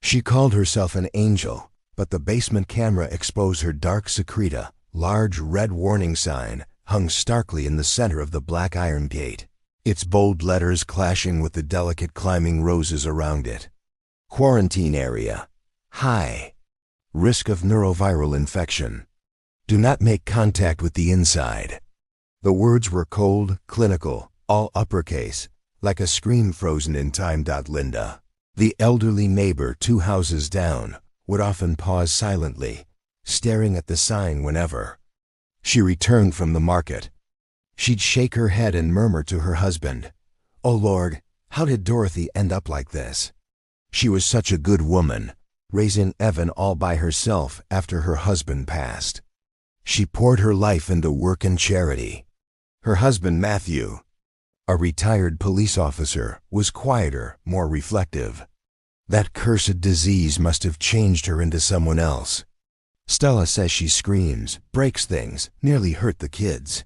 She called herself an angel, but the basement camera exposed her dark secreta, large red warning sign, hung starkly in the center of the black iron gate, its bold letters clashing with the delicate climbing roses around it. Quarantine area. High. Risk of neuroviral infection. Do not make contact with the inside. The words were cold, clinical, all uppercase, like a scream frozen in time. Linda, the elderly neighbor 2 houses down, would often pause silently, staring at the sign whenever she returned from the market. She'd shake her head and murmur to her husband, "Oh Lord, how did Dorothy end up like this? She was such a good woman, raising Evan all by herself after her husband passed. She poured her life into work and charity." Her husband Matthew, a retired police officer, was quieter, more reflective. That cursed disease must have changed her into someone else. Stella says she screams, breaks things, nearly hurt the kids.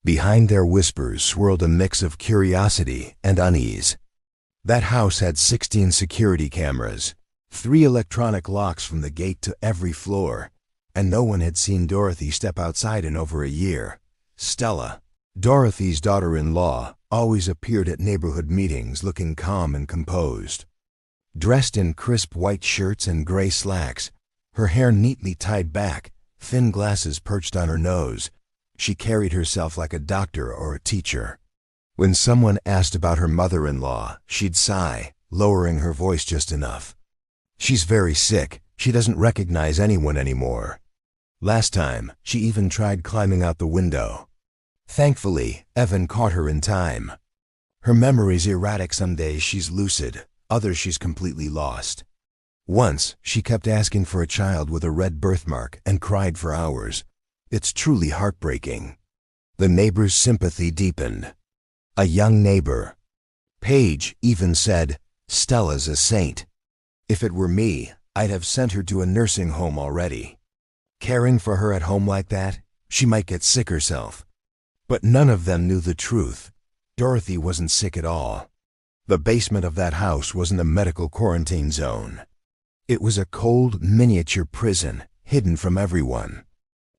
Behind their whispers swirled a mix of curiosity and unease. That house had 16 security cameras, 3 electronic locks from the gate to every floor, and no one had seen Dorothy step outside in over a year. Stella, Dorothy's daughter-in-law, always appeared at neighborhood meetings looking calm and composed. Dressed in crisp white shirts and gray slacks, her hair neatly tied back, thin glasses perched on her nose, she carried herself like a doctor or a teacher. When someone asked about her mother-in-law, she'd sigh, lowering her voice just enough. "She's very sick. She doesn't recognize anyone anymore. Last time, she even tried climbing out the window." Thankfully, Evan caught her in time. Her memory's erratic. Some days she's lucid, others she's completely lost. Once, she kept asking for a child with a red birthmark and cried for hours. It's truly heartbreaking. The neighbor's sympathy deepened. A young neighbor, Paige, even said, "Stella's a saint. If it were me, I'd have sent her to a nursing home already. Caring for her at home like that, she might get sick herself." But none of them knew the truth. Dorothy wasn't sick at all. The basement of that house wasn't a medical quarantine zone. It was a cold, miniature prison, hidden from everyone.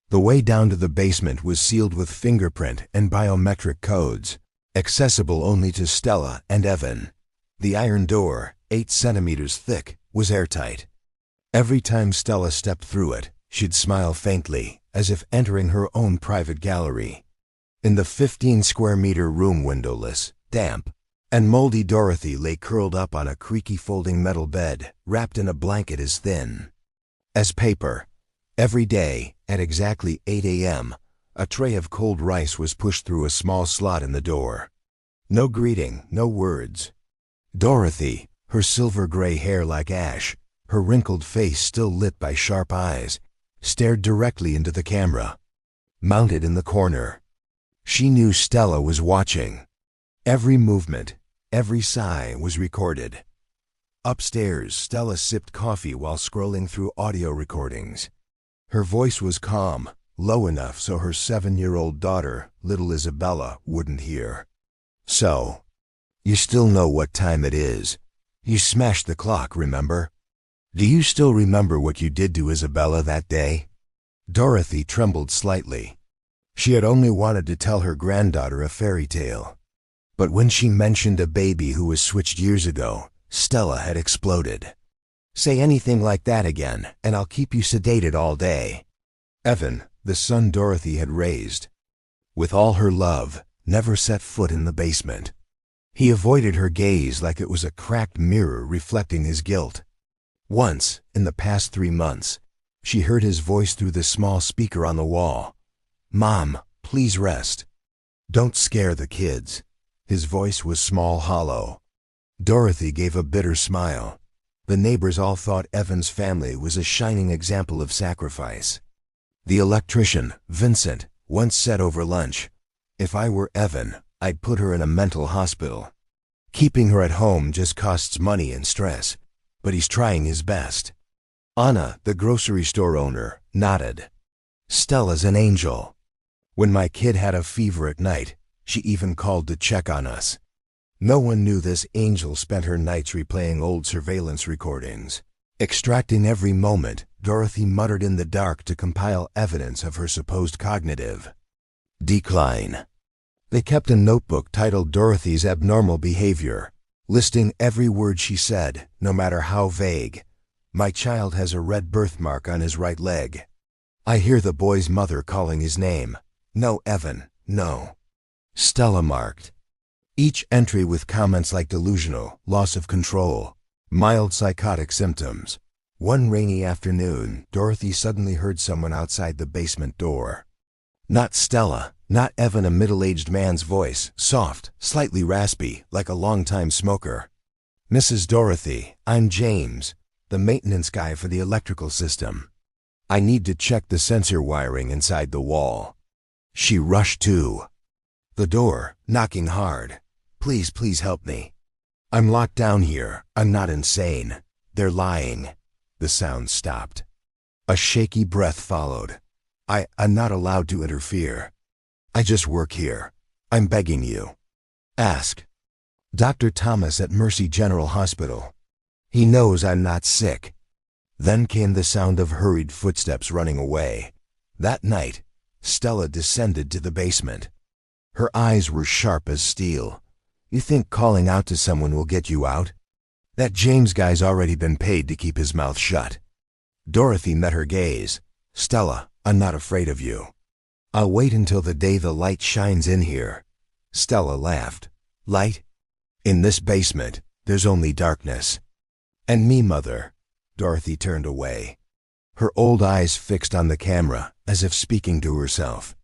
The way down to the basement was sealed with fingerprint and biometric codes, accessible only to Stella and Evan. The iron door, 8 centimeters thick, was airtight. Every time Stella stepped through it, she'd smile faintly, as if entering her own private gallery. In the 15-square-meter room, windowless, damp, and moldy, Dorothy lay curled up on a creaky folding metal bed, wrapped in a blanket as thin as paper. Every day, at exactly 8 a.m., a tray of cold rice was pushed through a small slot in the door. No greeting, no words. Dorothy, her silver-gray hair like ash, her wrinkled face still lit by sharp eyes, stared directly into the camera, mounted in the corner. She knew Stella was watching. Every movement, every sigh was recorded. Upstairs, Stella sipped coffee while scrolling through audio recordings. Her voice was calm, low enough so her 7-year-old daughter, little Isabella, wouldn't hear. "So, you still know what time it is. You smashed the clock, remember? Do you still remember what you did to Isabella that day?" Dorothy trembled slightly. She had only wanted to tell her granddaughter a fairy tale. But when she mentioned a baby who was switched years ago, Stella had exploded. "Say anything like that again, and I'll keep you sedated all day." Evan, the son Dorothy had raised, with all her love, never set foot in the basement. He avoided her gaze like it was a cracked mirror reflecting his guilt. Once, in the past 3 months, she heard his voice through the small speaker on the wall. "Mom, please rest. Don't scare the kids." His voice was small, hollow. Dorothy gave a bitter smile. The neighbors all thought Evan's family was a shining example of sacrifice. The electrician, Vincent, once said over lunch, "If I were Evan, I'd put her in a mental hospital. Keeping her at home just costs money and stress, but he's trying his best." Anna, the grocery store owner, nodded. "Stella's an angel. When my kid had a fever at night, she even called to check on us." No one knew this angel spent her nights replaying old surveillance recordings, Extracting every moment, Dorothy muttered in the dark to compile evidence of her supposed cognitive decline. They kept a notebook titled Dorothy's Abnormal Behavior, listing every word she said, no matter how vague. My child has a red birthmark on his right leg. I hear the boy's mother calling his name. No, Evan, no. Stella marked each entry with comments like delusional, loss of control, mild psychotic symptoms. One rainy afternoon, Dorothy suddenly heard someone outside the basement door. Not Stella, not Evan, a middle-aged man's voice, soft, slightly raspy, like a long-time smoker. Mrs. Dorothy, I'm James, the maintenance guy for the electrical system. I need to check the sensor wiring inside the wall. She rushed to the door, knocking hard. Please help me. I'm locked down here. I'm not insane. They're lying. The sound stopped. A shaky breath followed. I'm not allowed to interfere. I just work here. I'm begging you. Ask Dr. Thomas at Mercy General Hospital. He knows I'm not sick. Then came the sound of hurried footsteps running away. That night, Stella descended to the basement. Her eyes were sharp as steel. You think calling out to someone will get you out? That James guy's already been paid to keep his mouth shut. Dorothy met her gaze. Stella, I'm not afraid of you. I'll wait until the day the light shines in here. Stella laughed. Light? In this basement, there's only darkness. And me, Mother. Dorothy turned away, her old eyes fixed on the camera, as if speaking to herself.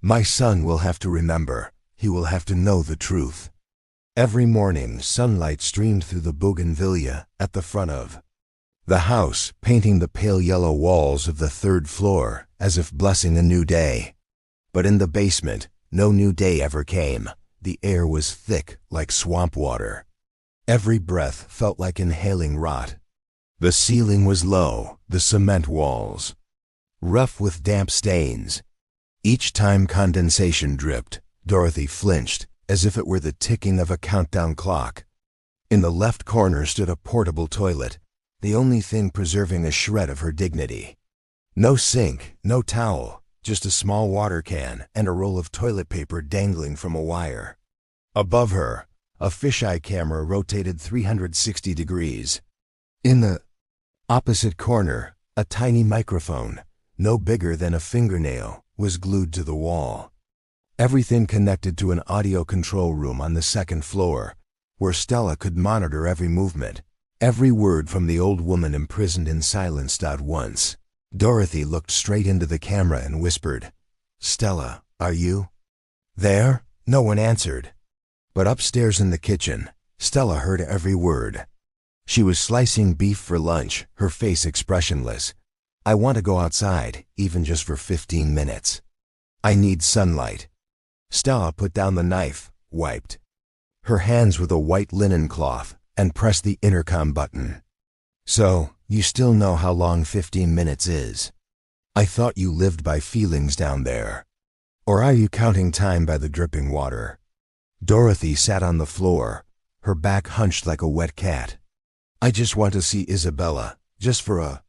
My son will have to remember. He will have to know the truth. Every morning, sunlight streamed through the bougainvillea at the front of the house, painting the pale yellow walls of the third floor, as if blessing a new day. But in the basement, no new day ever came. The air was thick like swamp water. Every breath felt like inhaling rot. The ceiling was low, the cement walls rough with damp stains. Each time condensation dripped, Dorothy flinched, as if it were the ticking of a countdown clock. In the left corner stood a portable toilet, the only thing preserving a shred of her dignity. No sink, no towel, just a small water can and a roll of toilet paper dangling from a wire. Above her, a fisheye camera rotated 360 degrees. In the opposite corner, a tiny microphone, no bigger than a fingernail, was glued to the wall. Everything connected to an audio control room on the second floor, where Stella could monitor every movement, every word from the old woman imprisoned in silence. Once, Dorothy looked straight into the camera and whispered, Stella, are you there? No one answered. But upstairs in the kitchen, Stella heard every word. She was slicing beef for lunch, her face expressionless. I want to go outside, even just for 15 minutes. I need sunlight. Stella put down the knife, wiped her hands with a white linen cloth, and pressed the intercom button. So, you still know how long 15 minutes is? I thought you lived by feelings down there. Or are you counting time by the dripping water? Dorothy sat on the floor, her back hunched like a wet cat. I just want to see Isabella, just for a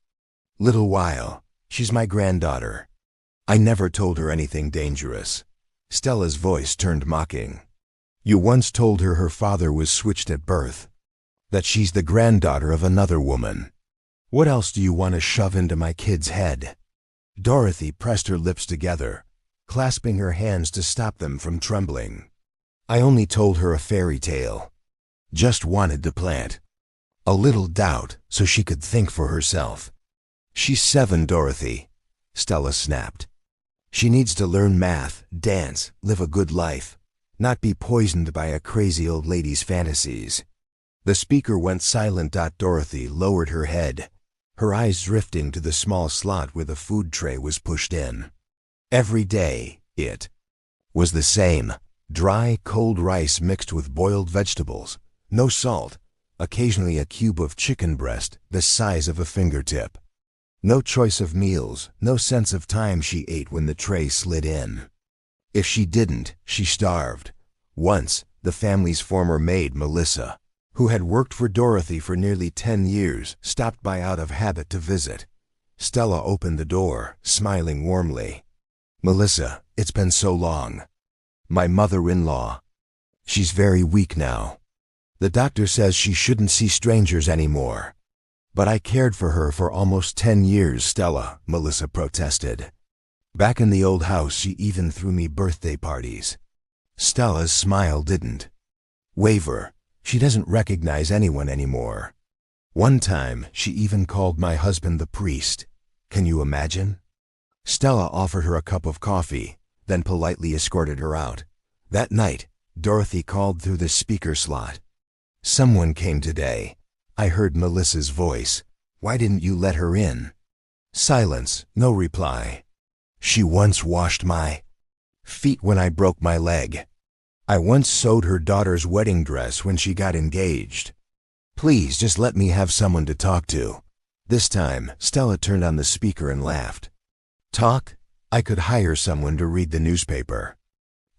little while. She's my granddaughter. I never told her anything dangerous. Stella's voice turned mocking. You once told her her father was switched at birth, that she's the granddaughter of another woman. What else do you want to shove into my kid's head? Dorothy pressed her lips together, clasping her hands to stop them from trembling. I only told her a fairy tale. Just wanted to plant a little doubt so she could think for herself. She's 7, Dorothy, Stella snapped. She needs to learn math, dance, live a good life, not be poisoned by a crazy old lady's fantasies. The speaker went silent. Dorothy lowered her head, her eyes drifting to the small slot where the food tray was pushed in. Every day, it was the same. Dry, cold rice mixed with boiled vegetables, no salt, occasionally a cube of chicken breast the size of a fingertip. No choice of meals, no sense of time. She ate when the tray slid in. If she didn't, she starved. Once, the family's former maid, Melissa, who had worked for Dorothy for nearly 10 years, stopped by out of habit to visit. Stella opened the door, smiling warmly. "Melissa, it's been so long. My mother-in-law. She's very weak now. The doctor says she shouldn't see strangers anymore." "But I cared for her for almost 10 years, Stella," Melissa protested. "Back in the old house, she even threw me birthday parties." Stella's smile didn't waver. She doesn't recognize anyone anymore. One time, she even called my husband the priest. Can you imagine? Stella offered her a cup of coffee, then politely escorted her out. That night, Dorothy called through the speaker slot. "Someone came today." I heard Melissa's voice. "Why didn't you let her in?" Silence, no reply. "She once washed my feet when I broke my leg. I once sewed her daughter's wedding dress when she got engaged. Please just let me have someone to talk to." This time, Stella turned on the speaker and laughed. "Talk? I could hire someone to read the newspaper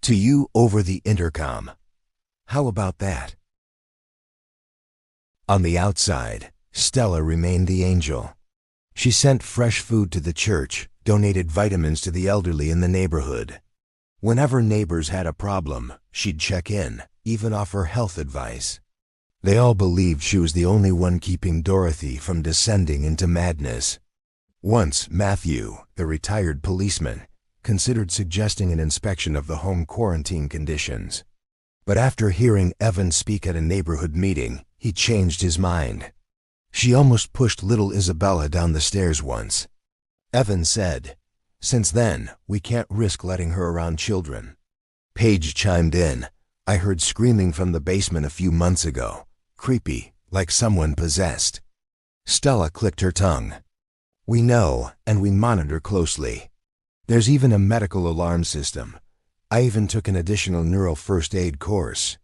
to you over the intercom. How about that?" On the outside, Stella remained the angel. She sent fresh food to the church, donated vitamins to the elderly in the neighborhood. Whenever neighbors had a problem, she'd check in, even offer health advice. They all believed she was the only one keeping Dorothy from descending into madness. Once, Matthew, the retired policeman, considered suggesting an inspection of the home quarantine conditions. But after hearing Evan speak at a neighborhood meeting, he changed his mind. She almost pushed little Isabella down the stairs once. Evan said, "Since then, we can't risk letting her around children." Paige chimed in. "I heard screaming from the basement a few months ago. Creepy, like someone possessed." Stella clicked her tongue. "We know, and we monitor closely. There's even a medical alarm system. I even took an additional neural first aid course."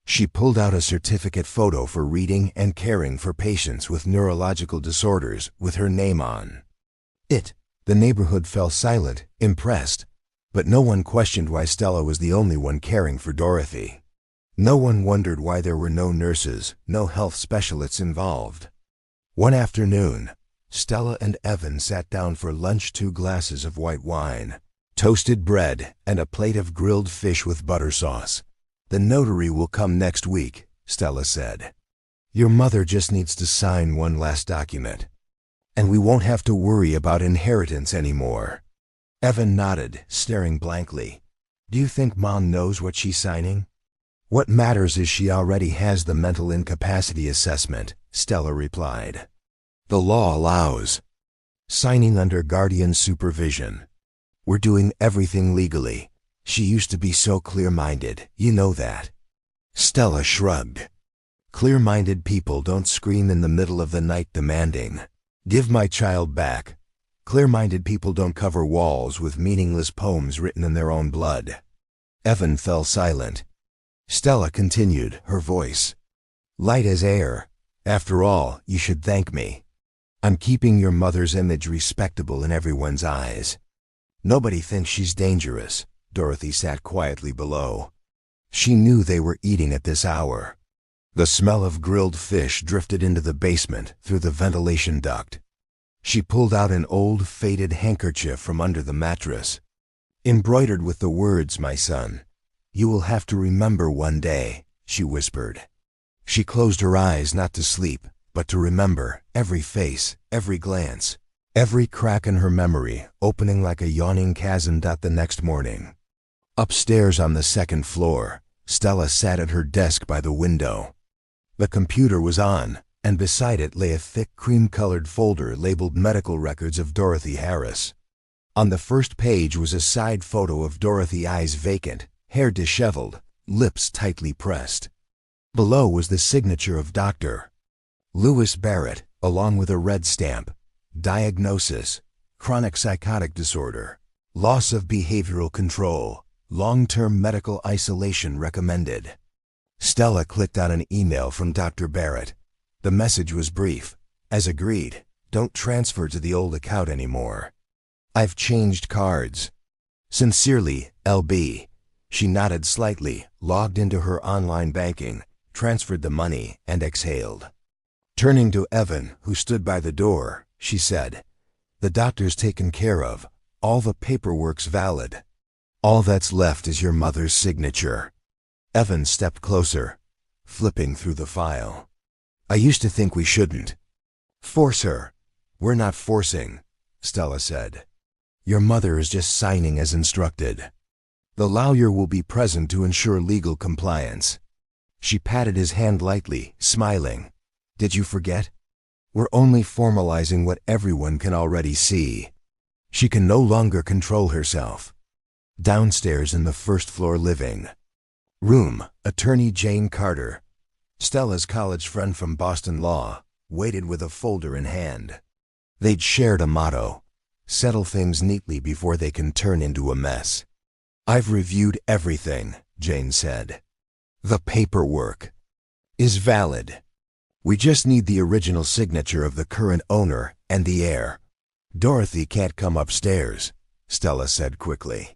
She pulled out a certificate photo for reading and caring for patients with neurological disorders with her name on it. The neighborhood fell silent, impressed, but no one questioned why Stella was the only one caring for Dorothy. No one wondered why there were no nurses, no health specialists involved. One afternoon, Stella and Evan sat down for lunch, 2 glasses of white wine, toasted bread, and a plate of grilled fish with butter sauce. "The notary will come next week," Stella said. "Your mother just needs to sign one last document, and we won't have to worry about inheritance anymore." Evan nodded, staring blankly. "Do you think Mom knows what she's signing?" "What matters is she already has the mental incapacity assessment," Stella replied. "The law allows signing under guardian supervision. We're doing everything legally. She used to be so clear-minded, you know that." Stella shrugged. "Clear-minded people don't scream in the middle of the night demanding, 'Give my child back.' Clear-minded people don't cover walls with meaningless poems written in their own blood." Evan fell silent. Stella continued, her voice light as air. "After all, you should thank me. I'm keeping your mother's image respectable in everyone's eyes. Nobody thinks she's dangerous." Dorothy sat quietly below. She knew they were eating at this hour. The smell of grilled fish drifted into the basement through the ventilation duct. She pulled out an old, faded handkerchief from under the mattress. "Embroidered with the words, my son. You will have to remember one day," she whispered. She closed her eyes not to sleep, but to remember every face, every glance, every crack in her memory, opening like a yawning chasm. The next morning, upstairs on the 2nd floor, Stella sat at her desk by the window. The computer was on, and beside it lay a thick cream-colored folder labeled Medical Records of Dorothy Harris. On the first page was a side photo of Dorothy, eyes vacant, hair disheveled, lips tightly pressed. Below was the signature of Dr. Lewis Barrett, along with a red stamp. Diagnosis: chronic psychotic disorder, loss of behavioral control, long-term medical isolation recommended. Stella clicked on an email from Dr. Barrett. The message was brief. "As agreed, don't transfer to the old account anymore. I've changed cards. Sincerely, LB." She nodded slightly, logged into her online banking, transferred the money, and exhaled. Turning to Evan, who stood by the door, she said, "The doctor's taken care of. All the paperwork's valid. All that's left is your mother's signature." Evan stepped closer, flipping through the file. "I used to think we shouldn't force her." "We're not forcing," Stella said. "Your mother is just signing as instructed. The lawyer will be present to ensure legal compliance." She patted his hand lightly, smiling. "Did you forget? We're only formalizing what everyone can already see." She can no longer control herself. Downstairs in the first-floor living room, attorney Jane Carter, Stella's college friend from Boston Law, waited with a folder in hand. They'd shared a motto: settle things neatly before they can turn into a mess. "I've reviewed everything," Jane said. "The paperwork is valid. We just need the original signature of the current owner and the heir." "Dorothy can't come upstairs," Stella said quickly.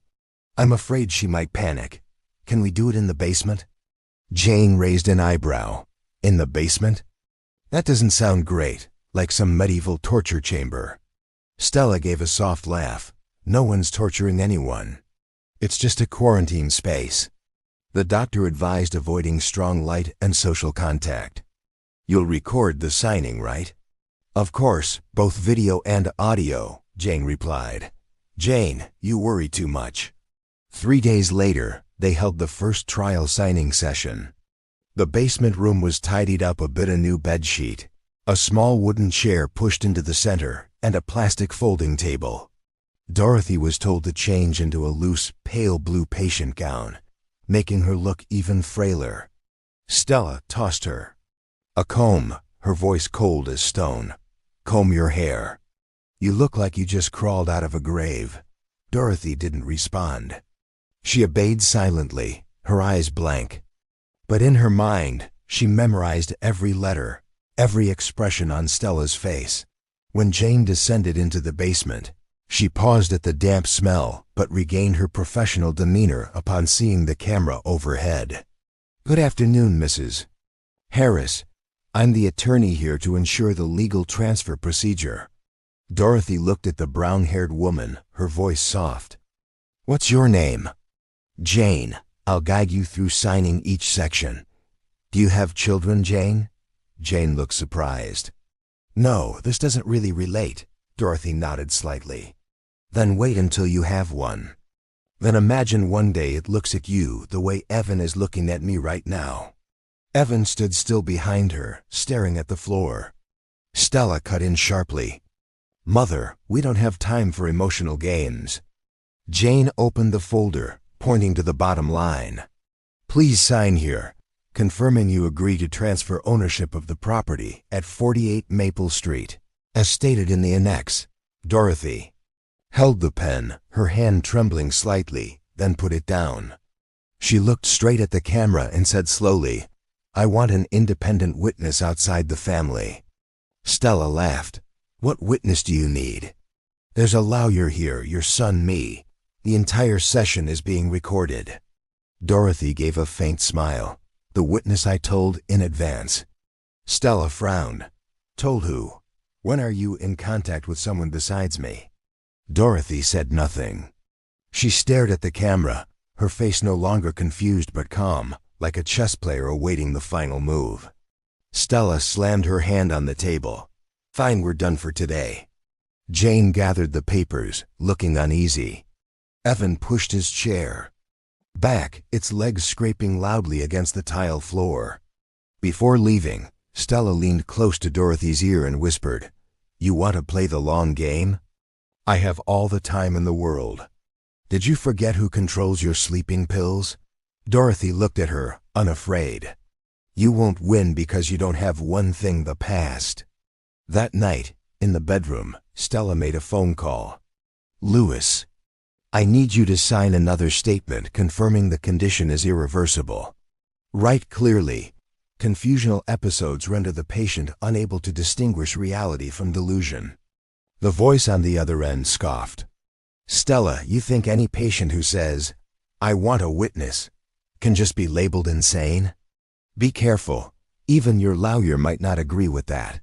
"I'm afraid she might panic. Can we do it in the basement?" Jane raised an eyebrow. "In the basement? That doesn't sound great, like some medieval torture chamber." Stella gave a soft laugh. "No one's torturing anyone. It's just a quarantine space." The doctor advised avoiding strong light and social contact. "You'll record the signing, right?" "Of course, both video and audio," Jane replied. "Jane, you worry too much." 3 days later, they held the first trial signing session. The basement room was tidied up a bit, a new bedsheet, a small wooden chair pushed into the center, and a plastic folding table. Dorothy was told to change into a loose, pale blue patient gown, making her look even frailer. Stella tossed her a comb, her voice cold as stone. "Comb your hair. You look like you just crawled out of a grave." Dorothy didn't respond. She obeyed silently, her eyes blank. But in her mind, she memorized every letter, every expression on Stella's face. When Jane descended into the basement, she paused at the damp smell but regained her professional demeanor upon seeing the camera overhead. "Good afternoon, Mrs. Harris. I'm the attorney here to ensure the legal transfer procedure." Dorothy looked at the brown-haired woman, her voice soft. "What's your name?" "Jane. I'll guide you through signing each section." "Do you have children, Jane?" Jane looked surprised. "No, this doesn't really relate." Dorothy nodded slightly. "Then wait until you have one. Then imagine one day it looks at you the way Evan is looking at me right now." Evan stood still behind her, staring at the floor. Stella cut in sharply. "Mother, we don't have time for emotional games." Jane opened the folder, pointing to the bottom line. "Please sign here, confirming you agree to transfer ownership of the property at 48 Maple Street, as stated in the annex." Dorothy held the pen, her hand trembling slightly, then put it down. She looked straight at the camera and said slowly, "I want an independent witness outside the family." Stella laughed. "What witness do you need?" "There's a lawyer here, your son, me. The entire session is being recorded." Dorothy gave a faint smile. "The witness I told in advance." Stella frowned. "Told who? When are you in contact with someone besides me?" Dorothy said nothing. She stared at the camera, her face no longer confused but calm, like a chess player awaiting the final move. Stella slammed her hand on the table. "Fine, we're done for today." Jane gathered the papers, looking uneasy. Evan pushed his chair back, its legs scraping loudly against the tile floor. Before leaving, Stella leaned close to Dorothy's ear and whispered, "You want to play the long game? I have all the time in the world. Did you forget who controls your sleeping pills?" Dorothy looked at her, unafraid. "You won't win because you don't have one thing: the past." That night, in the bedroom, Stella made a phone call. "Lewis, I need you to sign another statement confirming the condition is irreversible. Write clearly. Confusional episodes render the patient unable to distinguish reality from delusion." The voice on the other end scoffed. "Stella, you think any patient who says, 'I want a witness,' can just be labeled insane?" Be careful. Even your lawyer might not agree with that.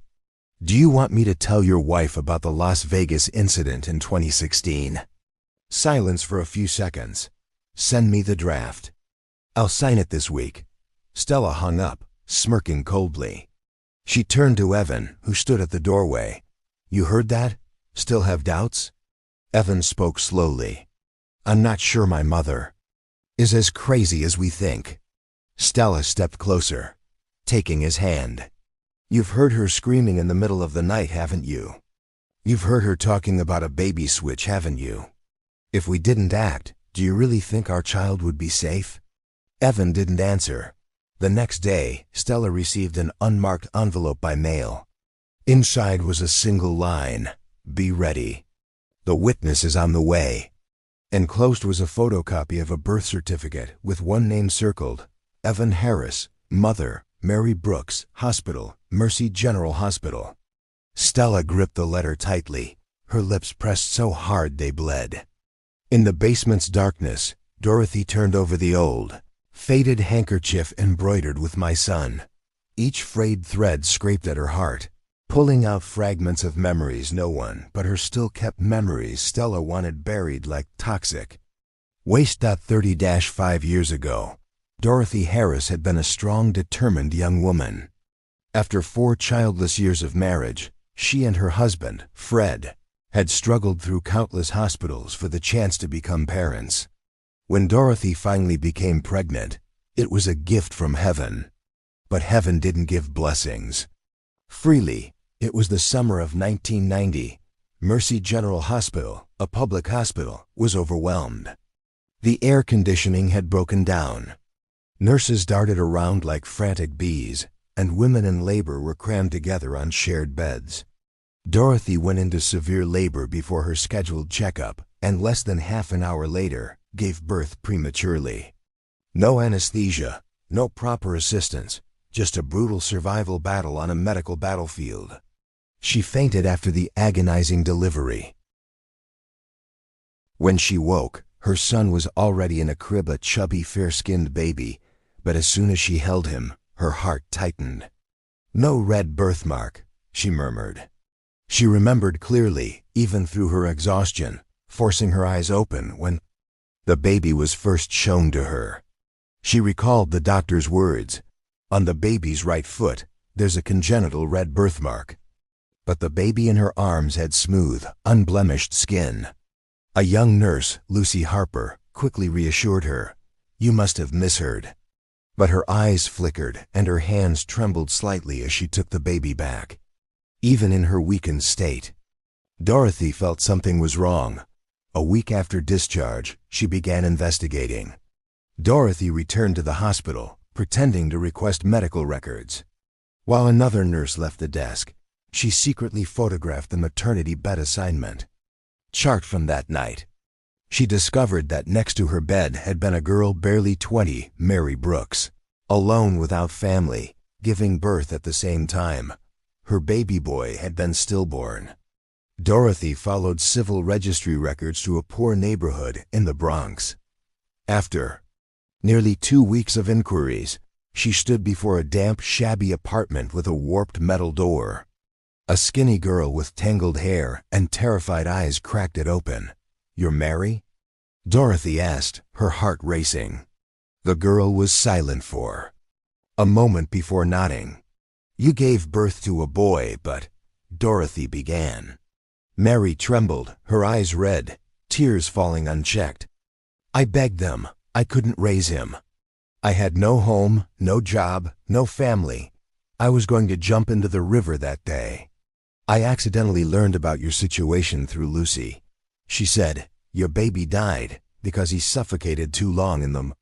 Do you want me to tell your wife about the Las Vegas incident in 2016? Silence for a few seconds. Send me the draft. I'll sign it this week. Stella hung up, smirking coldly. She turned to Evan, who stood at the doorway. You heard that? Still have doubts? Evan spoke slowly. I'm not sure my mother is as crazy as we think. Stella stepped closer, taking his hand. You've heard her screaming in the middle of the night, haven't you? You've heard her talking about a baby switch, haven't you? If we didn't act, do you really think our child would be safe? Evan didn't answer. The next day, Stella received an unmarked envelope by mail. Inside was a single line, "Be ready. The witness is on the way." Enclosed was a photocopy of a birth certificate with one name circled, Evan Harris, mother, Mary Brooks, Hospital, Mercy General Hospital. Stella gripped the letter tightly, her lips pressed so hard they bled. In the basement's darkness, Dorothy turned over the old, faded handkerchief embroidered with my son. Each frayed thread scraped at her heart, pulling out fragments of memories no one but her still kept memories Stella wanted buried like toxic waste. 30-5 years ago, Dorothy Harris had been a strong, determined young woman. After 4 childless years of marriage, she and her husband, Fred, had struggled through countless hospitals for the chance to become parents. When Dorothy finally became pregnant, it was a gift from heaven. But heaven didn't give blessings freely. It was the summer of 1990. Mercy General Hospital, a public hospital, was overwhelmed. The air conditioning had broken down. Nurses darted around like frantic bees, and women in labor were crammed together on shared beds. Dorothy went into severe labor before her scheduled checkup, and less than half an hour later, gave birth prematurely. No anesthesia, no proper assistance, just a brutal survival battle on a medical battlefield. She fainted after the agonizing delivery. When she woke, her son was already in a crib, a chubby, fair-skinned baby, but as soon as she held him, her heart tightened. No red birthmark, she murmured. She remembered clearly, even through her exhaustion, forcing her eyes open when the baby was first shown to her. She recalled the doctor's words, "On the baby's right foot, there's a congenital red birthmark." But the baby in her arms had smooth, unblemished skin. A young nurse, Lucy Harper, quickly reassured her, "You must have misheard." But her eyes flickered and her hands trembled slightly as she took the baby back. Even in her weakened state, Dorothy felt something was wrong. A week after discharge, she began investigating. Dorothy returned to the hospital, pretending to request medical records. While another nurse left the desk, she secretly photographed the maternity bed assignment chart from that night. She discovered that next to her bed had been a girl barely 20, Mary Brooks, alone without family, giving birth at the same time. Her baby boy had been stillborn. Dorothy followed civil registry records to a poor neighborhood in the Bronx. After nearly 2 weeks of inquiries, she stood before a damp, shabby apartment with a warped metal door. A skinny girl with tangled hair and terrified eyes cracked it open. "You're Mary?" Dorothy asked, her heart racing. The girl was silent for a moment before nodding. "You gave birth to a boy, but—" Dorothy began. Mary trembled, her eyes red, tears falling unchecked. "I begged them. I couldn't raise him. I had no home, no job, no family. I was going to jump into the river that day. I accidentally learned about your situation through Lucy. She said, your baby died because he suffocated too long in the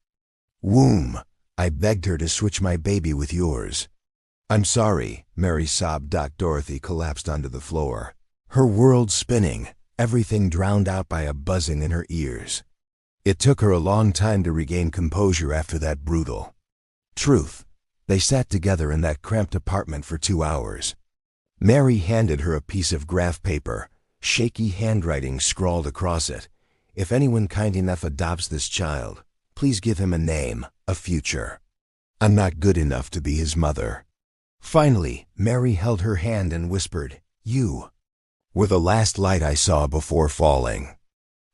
womb. I begged her to switch my baby with yours." "I'm sorry," Mary sobbed. Dorothy collapsed onto the floor, her world spinning, everything drowned out by a buzzing in her ears. It took her a long time to regain composure after that brutal truth. They sat together in that cramped apartment for 2 hours. Mary handed her a piece of graph paper, shaky handwriting scrawled across it. "If anyone kind enough adopts this child, please give him a name, a future." I'm not good enough to be his mother. Finally, Mary held her hand and whispered, "You were the last light I saw before falling."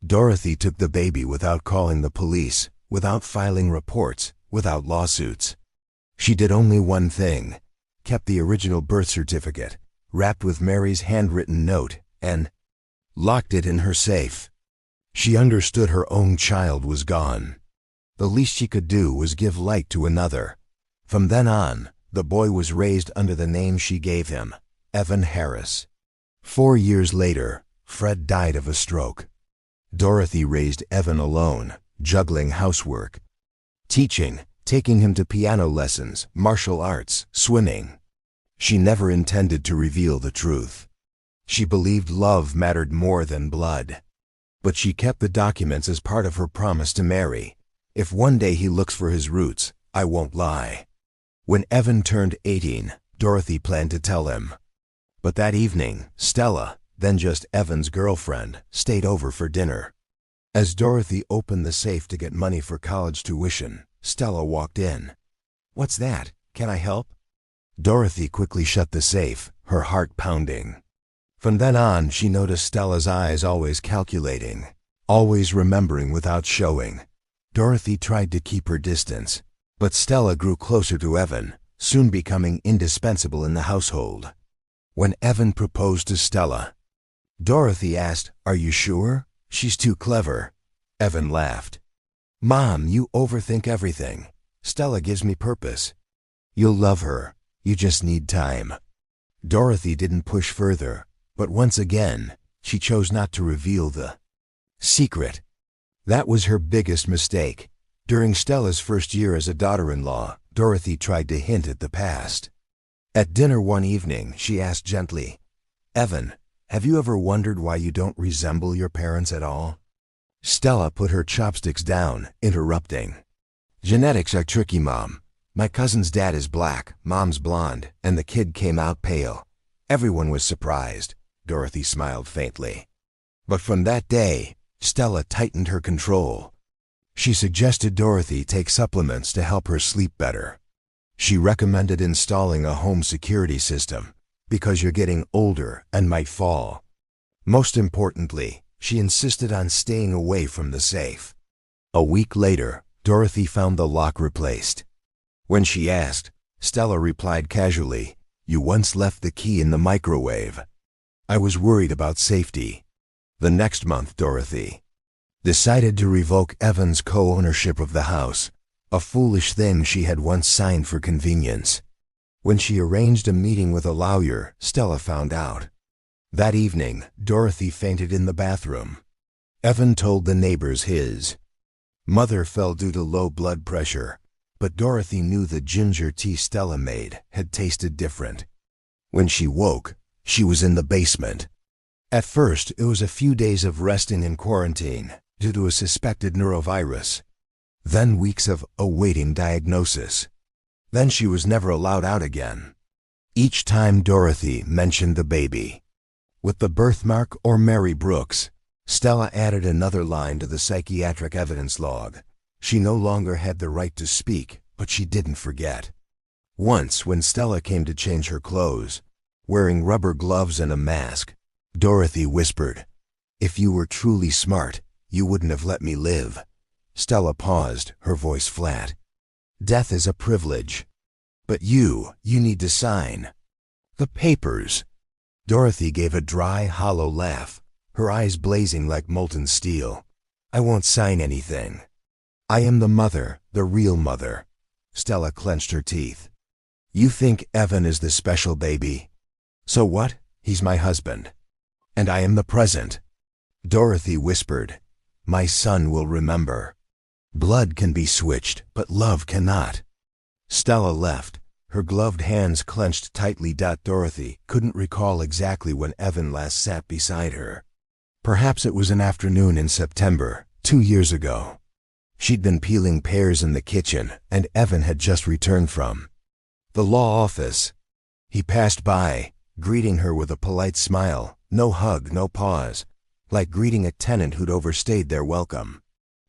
Dorothy took the baby without calling the police, without filing reports, without lawsuits. She did only one thing: kept the original birth certificate, wrapped with Mary's handwritten note, and locked it in her safe. She understood her own child was gone. The least she could do was give light to another. From then on, the boy was raised under the name she gave him, Evan Harris. 4 years later, Fred died of a stroke. Dorothy raised Evan alone, juggling housework, teaching, taking him to piano lessons, martial arts, swimming. She never intended to reveal the truth. She believed love mattered more than blood. But she kept the documents as part of her promise to Mary. If one day he looks for his roots, I won't lie. When Evan turned 18, Dorothy planned to tell him. But that evening, Stella, then just Evan's girlfriend, stayed over for dinner. As Dorothy opened the safe to get money for college tuition, Stella walked in. "What's that? Can I help?" Dorothy quickly shut the safe, her heart pounding. From then on, she noticed Stella's eyes always calculating, always remembering without showing. Dorothy tried to keep her distance, but Stella grew closer to Evan, soon becoming indispensable in the household. When Evan proposed to Stella, Dorothy asked, "Are you sure? She's too clever." Evan laughed. "Mom, you overthink everything. Stella gives me purpose. You'll love her. You just need time." Dorothy didn't push further, but once again, she chose not to reveal the secret. That was her biggest mistake. During Stella's first year as a daughter-in-law, Dorothy tried to hint at the past. At dinner one evening, she asked gently, "Evan, have you ever wondered why you don't resemble your parents at all?" Stella put her chopsticks down, interrupting. "Genetics are tricky, Mom. My cousin's dad is black, Mom's blonde, and the kid came out pale. Everyone was surprised." Dorothy smiled faintly. But from that day, Stella tightened her control. She suggested Dorothy take supplements to help her sleep better. She recommended installing a home security system, because you're getting older and might fall. Most importantly, she insisted on staying away from the safe. A week later, Dorothy found the lock replaced. When she asked, Stella replied casually, "You once left the key in the microwave." "I was worried about safety." The next month, Dorothy decided to revoke Evan's co-ownership of the house, a foolish thing she had once signed for convenience. When she arranged a meeting with a lawyer, Stella found out. That evening, Dorothy fainted in the bathroom. Evan told the neighbors his mother fell due to low blood pressure, but Dorothy knew the ginger tea Stella made had tasted different. When she woke, she was in the basement. At first, it was a few days of resting in quarantine due to a suspected neurovirus. Then weeks of awaiting diagnosis. Then she was never allowed out again. Each time Dorothy mentioned the baby, with the birthmark or Mary Brooks, Stella added another line to the psychiatric evidence log. She no longer had the right to speak, but she didn't forget. Once, when Stella came to change her clothes, wearing rubber gloves and a mask, Dorothy whispered, "If you were truly smart, you wouldn't have let me live." Stella paused, her voice flat. "Death is a privilege. But you need to sign the papers." Dorothy gave a dry, hollow laugh, her eyes blazing like molten steel. "I won't sign anything. I am the mother, the real mother." Stella clenched her teeth. "You think Evan is the special baby? So what? He's my husband. And I am the present." Dorothy whispered, "My son will remember. Blood can be switched, but love cannot." Stella left, her gloved hands clenched tightly. Dorothy couldn't recall exactly when Evan last sat beside her. Perhaps it was an afternoon in September, 2 years ago. She'd been peeling pears in the kitchen, and Evan had just returned from the law office. He passed by, greeting her with a polite smile, no hug, no pause, like greeting a tenant who'd overstayed their welcome.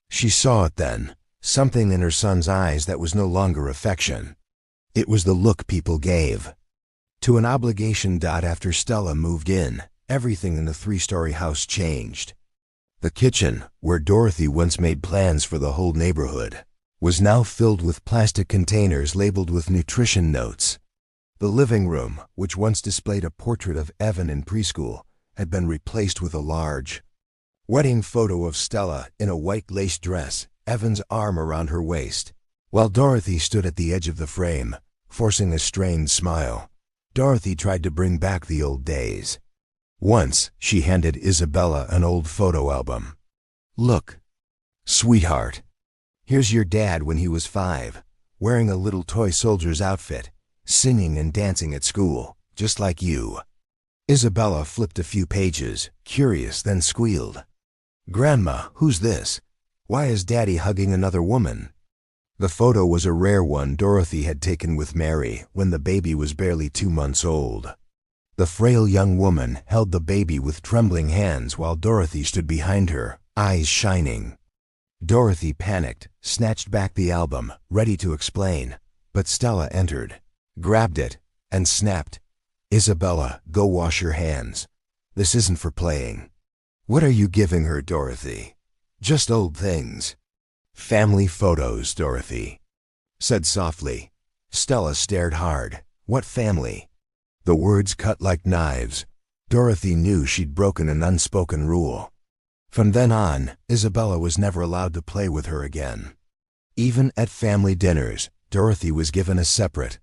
She saw it then, something in her son's eyes that was no longer affection. It was the look people gave to an obligation. After Stella moved in, everything in the three-story house changed. The kitchen, where Dorothy once made plans for the whole neighborhood, was now filled with plastic containers labeled with nutrition notes. The living room, which once displayed a portrait of Evan in preschool, had been replaced with a large wedding photo of Stella in a white lace dress, Evan's arm around her waist, while Dorothy stood at the edge of the frame, forcing a strained smile. Dorothy tried to bring back the old days. Once, she handed Isabella an old photo album. "Look, sweetheart. Here's your dad when he was 5, wearing a little toy soldier's outfit, singing and dancing at school, just like you." Isabella flipped a few pages, curious, then squealed, "Grandma, who's this? Why is Daddy hugging another woman?" The photo was a rare one Dorothy had taken with Mary when the baby was barely 2 months old. The frail young woman held the baby with trembling hands while Dorothy stood behind her, eyes shining. Dorothy panicked, snatched back the album, ready to explain, but Stella entered, grabbed it, and snapped, "Isabella, go wash your hands. This isn't for playing." "What are you giving her, Dorothy?" "Just old things." "Family photos," Dorothy said softly. Stella stared hard. What family? The words cut like knives. Dorothy knew she'd broken an unspoken rule. From then on, Isabella was never allowed to play with her again. Even at family dinners, Dorothy was given a separate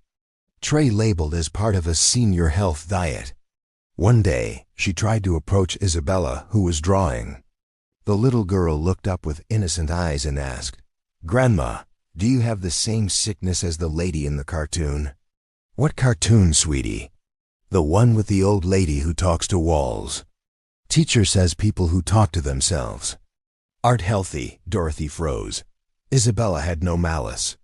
tray labeled as part of a senior health diet. One day, she tried to approach Isabella, who was drawing. The little girl looked up with innocent eyes and asked, "Grandma, do you have the same sickness as the lady in the cartoon?" "What cartoon, sweetie?" "The one with the old lady who talks to walls." "Teacher says people who talk to themselves aren't healthy." Dorothy froze. Isabella had no malice.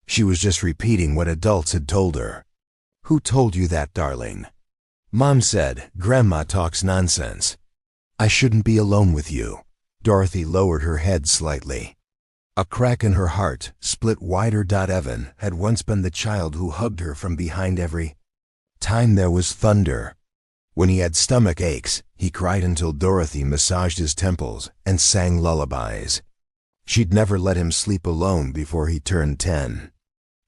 She was just repeating what adults had told her. "Who told you that, darling?" "Mom said Grandma talks nonsense. I shouldn't be alone with you." Dorothy lowered her head slightly. A crack in her heart split wider. Evan had once been the child who hugged her from behind every time there was thunder. When he had stomach aches, he cried until Dorothy massaged his temples and sang lullabies. She'd never let him sleep alone before he turned 10.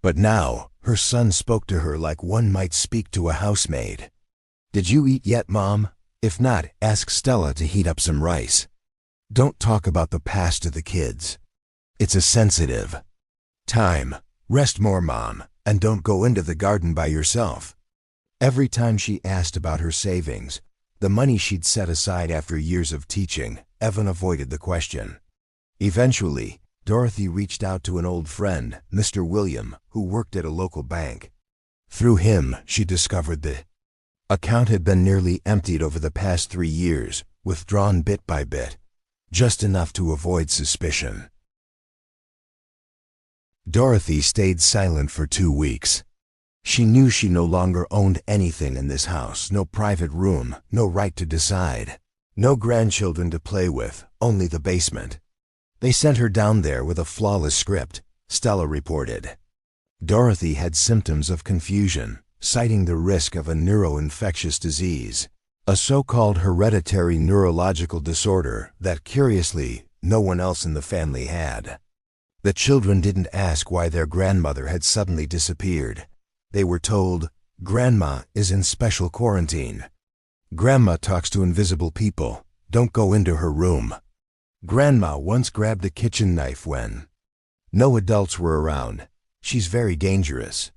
But now, her son spoke to her like one might speak to a housemaid. "Did you eat yet, Mom? If not, ask Stella to heat up some rice. Don't talk about the past to the kids. It's a sensitive time. Rest more, Mom, and don't go into the garden by yourself." Every time she asked about her savings, the money she'd set aside after years of teaching, Evan avoided the question. Eventually, Dorothy reached out to an old friend, Mr. William, who worked at a local bank. Through him, she discovered the account had been nearly emptied over the past 3 years, withdrawn bit by bit, just enough to avoid suspicion. Dorothy stayed silent for 2 weeks. She knew she no longer owned anything in this house, no private room, no right to decide, no grandchildren to play with, only the basement. They sent her down there with a flawless script, Stella reported. Dorothy had symptoms of confusion, citing the risk of a neuroinfectious disease, a so-called hereditary neurological disorder that, curiously, no one else in the family had. The children didn't ask why their grandmother had suddenly disappeared. They were told, "Grandma is in special quarantine. Grandma talks to invisible people. Don't go into her room. Grandma once grabbed a kitchen knife when no adults were around. She's very dangerous."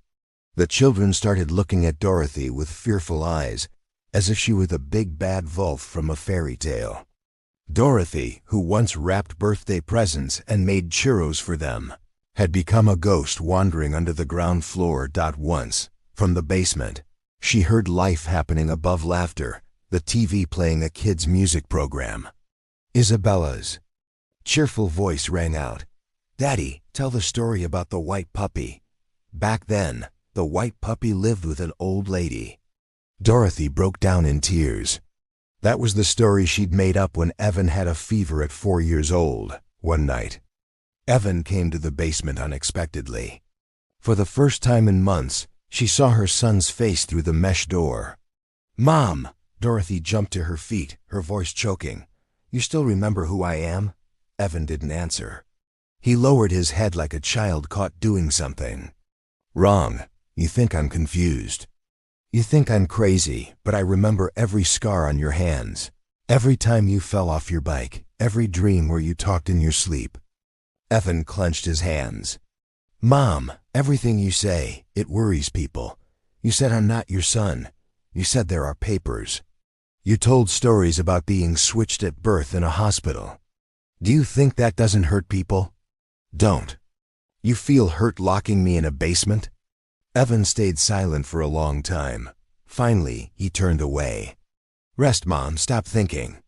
The children started looking at Dorothy with fearful eyes, as if she were the big bad wolf from a fairy tale. Dorothy, who once wrapped birthday presents and made churros for them, had become a ghost wandering under the ground floor. Once, from the basement, she heard life happening above laughter, the TV playing a kids' music program. Isabella's cheerful voice rang out, "Daddy, tell the story about the white puppy. Back then, the white puppy lived with an old lady." Dorothy broke down in tears. That was the story she'd made up when Evan had a fever at 4 years old, one night. Evan came to the basement unexpectedly. For the first time in months, she saw her son's face through the mesh door. "Mom!" Dorothy jumped to her feet, her voice choking. "You still remember who I am?" Evan didn't answer. He lowered his head like a child caught doing something. "Wrong. You think I'm confused. You think I'm crazy, but I remember every scar on your hands. Every time you fell off your bike, every dream where you talked in your sleep." Evan clenched his hands. "Mom, everything you say, it worries people. You said I'm not your son. You said there are papers. You told stories about being switched at birth in a hospital. Do you think that doesn't hurt people? Don't. You feel hurt locking me in a basement?" Evan stayed silent for a long time. Finally, he turned away. "Rest, Mom, stop thinking."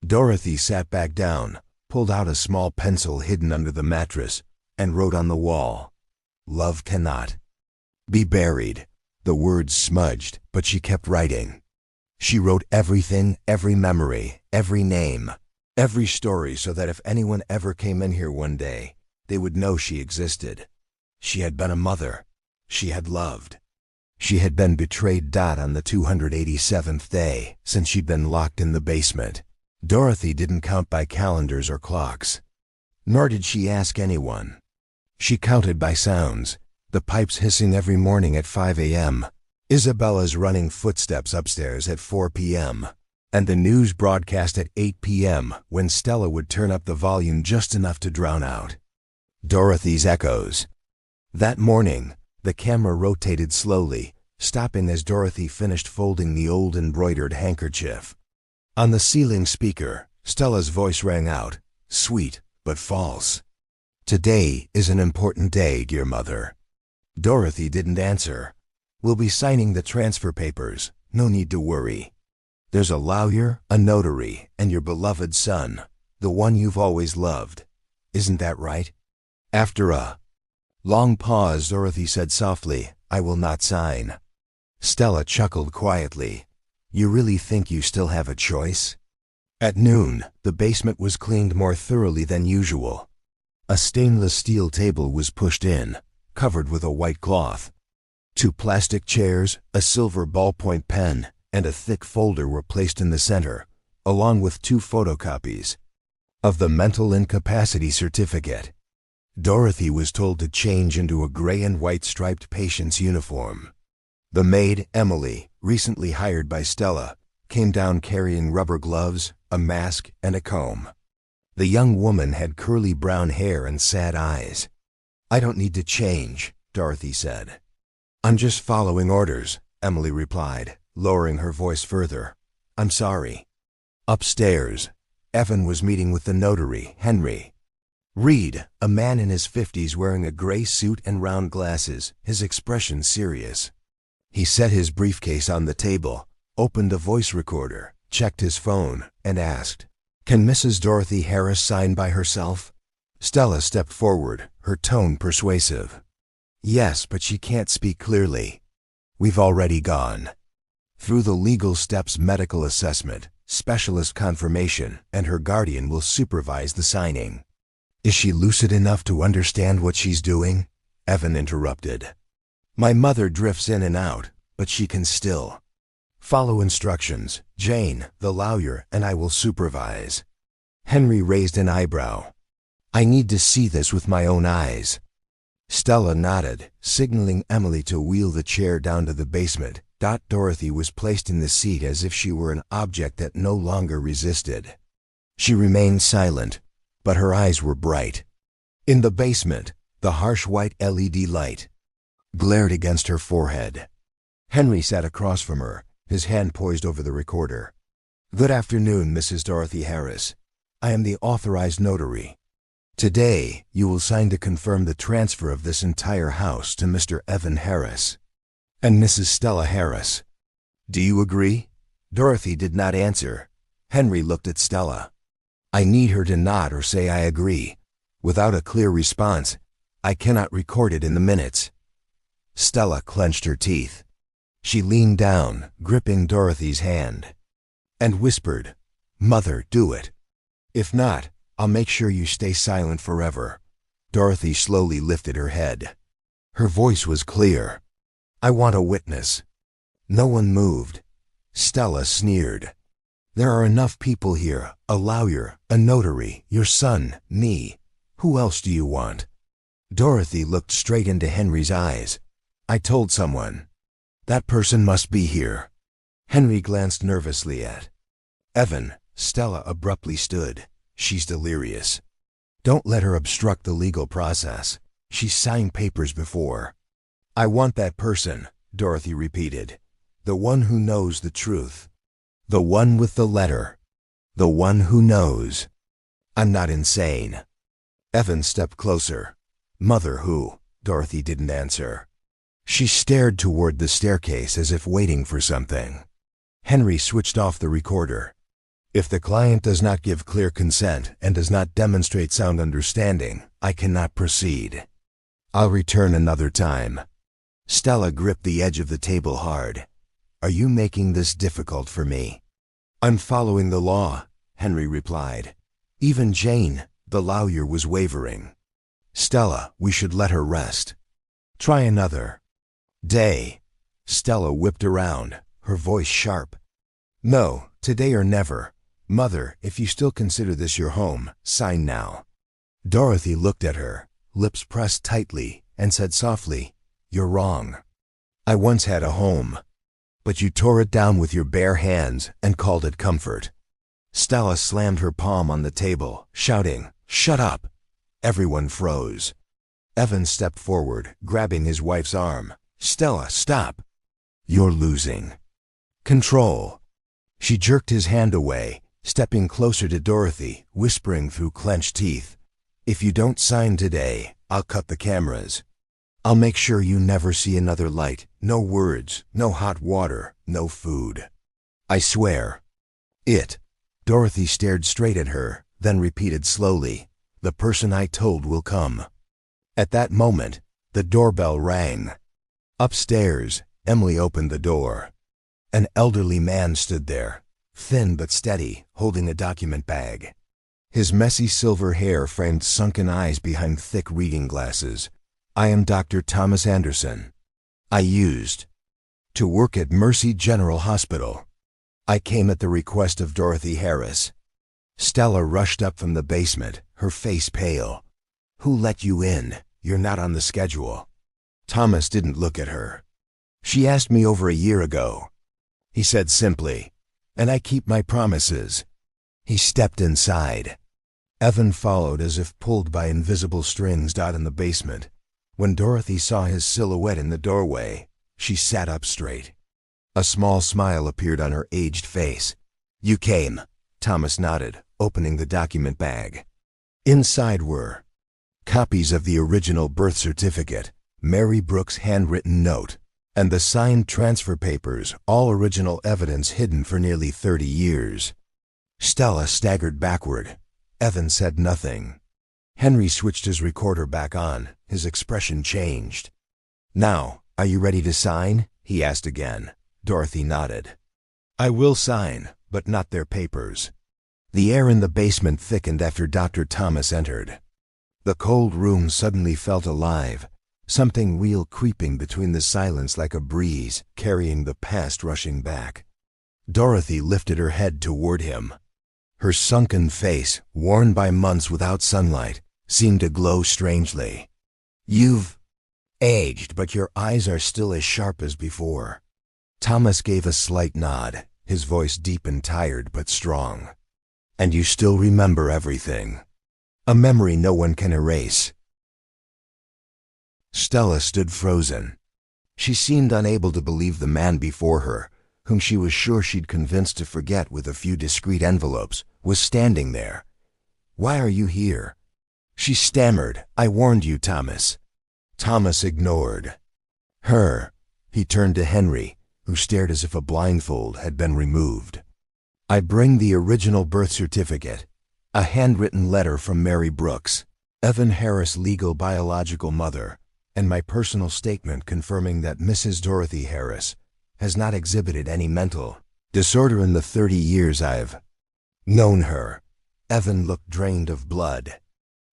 Dorothy sat back down, pulled out a small pencil hidden under the mattress, and wrote on the wall, "Love cannot be buried." The words smudged, but she kept writing. She wrote everything, every memory, every name, every story, so that if anyone ever came in here one day, they would know she existed. She had been a mother. She had loved. She had been betrayed. On the 287th day since she'd been locked in the basement. Dorothy didn't count by calendars or clocks. Nor did she ask anyone. She counted by sounds, the pipes hissing every morning at 5 a.m., Isabella's running footsteps upstairs at 4 p.m., and the news broadcast at 8 p.m. when Stella would turn up the volume just enough to drown out Dorothy's echoes. That morning, the camera rotated slowly, stopping as Dorothy finished folding the old embroidered handkerchief. On the ceiling speaker, Stella's voice rang out, sweet but false. "Today is an important day, dear mother." Dorothy didn't answer. "We'll be signing the transfer papers. No need to worry. There's a lawyer, a notary, and your beloved son, the one you've always loved. Isn't that right?" After a long pause, Dorothy said softly, "I will not sign." Stella chuckled quietly. "You really think you still have a choice?" At noon, the basement was cleaned more thoroughly than usual. A stainless steel table was pushed in, covered with a white cloth. 2 plastic chairs, a silver ballpoint pen, and a thick folder were placed in the center, along with 2 photocopies of the mental incapacity certificate. Dorothy was told to change into a gray and white striped patient's uniform. The maid, Emily, recently hired by Stella, came down carrying rubber gloves, a mask, and a comb. The young woman had curly brown hair and sad eyes. "I don't need to change," Dorothy said. "I'm just following orders," Emily replied, lowering her voice further. "I'm sorry." Upstairs, Evan was meeting with the notary, Henry. Reed, a man in his 50s wearing a gray suit and round glasses, his expression serious. He set his briefcase on the table, opened a voice recorder, checked his phone, and asked, "Can Mrs. Dorothy Harris sign by herself?" Stella stepped forward, her tone persuasive. "Yes, but she can't speak clearly. We've already gone through the legal steps: medical assessment, specialist confirmation, and her guardian will supervise the signing." "Is she lucid enough to understand what she's doing?" Evan interrupted. "My mother drifts in and out, but she can still follow instructions. Jane, the lawyer, and I will supervise." Henry raised an eyebrow. "I need to see this with my own eyes." Stella nodded, signaling Emily to wheel the chair down to the basement. Dorothy was placed in the seat as if she were an object that no longer resisted. She remained silent, but her eyes were bright. In the basement, the harsh white LED light glared against her forehead. Henry sat across from her, his hand poised over the recorder. "Good afternoon, Mrs. Dorothy Harris. I am the authorized notary. Today, you will sign to confirm the transfer of this entire house to Mr. Evan Harris and Mrs. Stella Harris. Do you agree?" Dorothy did not answer. Henry looked at Stella. "I need her to nod or say I agree. Without a clear response, I cannot record it in the minutes." Stella clenched her teeth. She leaned down, gripping Dorothy's hand, and whispered, "Mother, do it. If not, I'll make sure you stay silent forever. Dorothy slowly lifted her head. Her voice was clear. "I want a witness." No one moved. Stella sneered. "There are enough people here, a lawyer, a notary, your son, me. Who else do you want?" Dorothy looked straight into Henry's eyes. "I told someone. That person must be here." Henry glanced nervously at Evan. Stella abruptly stood. "She's delirious. Don't let her obstruct the legal process. She's signed papers before." "I want that person," Dorothy repeated. "The one who knows the truth. The one with the letter. The one who knows." "I'm not insane." Evan stepped closer. "Mother who?" Dorothy didn't answer. She stared toward the staircase as if waiting for something. Henry switched off the recorder. "If the client does not give clear consent and does not demonstrate sound understanding, I cannot proceed. I'll return another time." Stella gripped the edge of the table hard. "Are you making this difficult for me?" "I'm following the law," Henry replied. Even Jane, the lawyer, was wavering. "Stella, we should let her rest. Try another day." Stella whipped around, her voice sharp. "No, today or never. Mother, if you still consider this your home, sign now." Dorothy looked at her, lips pressed tightly, and said softly, "You're wrong. I once had a home, but you tore it down with your bare hands and called it comfort." Stella slammed her palm on the table, shouting, "Shut up!" Everyone froze. Evan stepped forward, grabbing his wife's arm. "Stella, stop! You're losing control." She jerked his hand away, stepping closer to Dorothy, whispering through clenched teeth, "If you don't sign today, I'll cut the cameras. I'll make sure you never see another light. No words, no hot water, no food. I swear." "It." Dorothy stared straight at her, then repeated slowly, "The person I told will come." At that moment, the doorbell rang. Upstairs, Emily opened the door. An elderly man stood there, thin but steady, holding a document bag. His messy silver hair framed sunken eyes behind thick reading glasses. "I am Dr. Thomas Anderson. I used to work at Mercy General Hospital. I came at the request of Dorothy Harris." Stella rushed up from the basement, her face pale. "Who let you in? You're not on the schedule." Thomas didn't look at her. "She asked me over a year ago," he said simply, "and I keep my promises." He stepped inside. Evan followed as if pulled by invisible strings out in the basement. When Dorothy saw his silhouette in the doorway, she sat up straight. A small smile appeared on her aged face. "You came," Thomas nodded, opening the document bag. Inside were copies of the original birth certificate, Mary Brooks' handwritten note, and the signed transfer papers, all original evidence hidden for nearly 30 years. Stella staggered backward. Evan said nothing. Henry switched his recorder back on. His expression changed. "Now, are you ready to sign?" he asked again. Dorothy nodded. "I will sign, but not their papers." The air in the basement thickened after Dr. Thomas entered. The cold room suddenly felt alive, something real creeping between the silence like a breeze, carrying the past rushing back. Dorothy lifted her head toward him. Her sunken face, worn by months without sunlight, seemed to glow strangely. "You've aged, but your eyes are still as sharp as before." Thomas gave a slight nod, his voice deep and tired but strong. "And you still remember everything. A memory no one can erase." Stella stood frozen. She seemed unable to believe the man before her, whom she was sure she'd convinced to forget with a few discreet envelopes, was standing there. "Why are you here?" She stammered, "I warned you, Thomas." Thomas ignored her. He turned to Henry, who stared as if a blindfold had been removed. "I bring the original birth certificate, a handwritten letter from Mary Brooks, Evan Harris' legal biological mother, and my personal statement confirming that Mrs. Dorothy Harris has not exhibited any mental disorder in the 30 years I've known her." Evan looked drained of blood.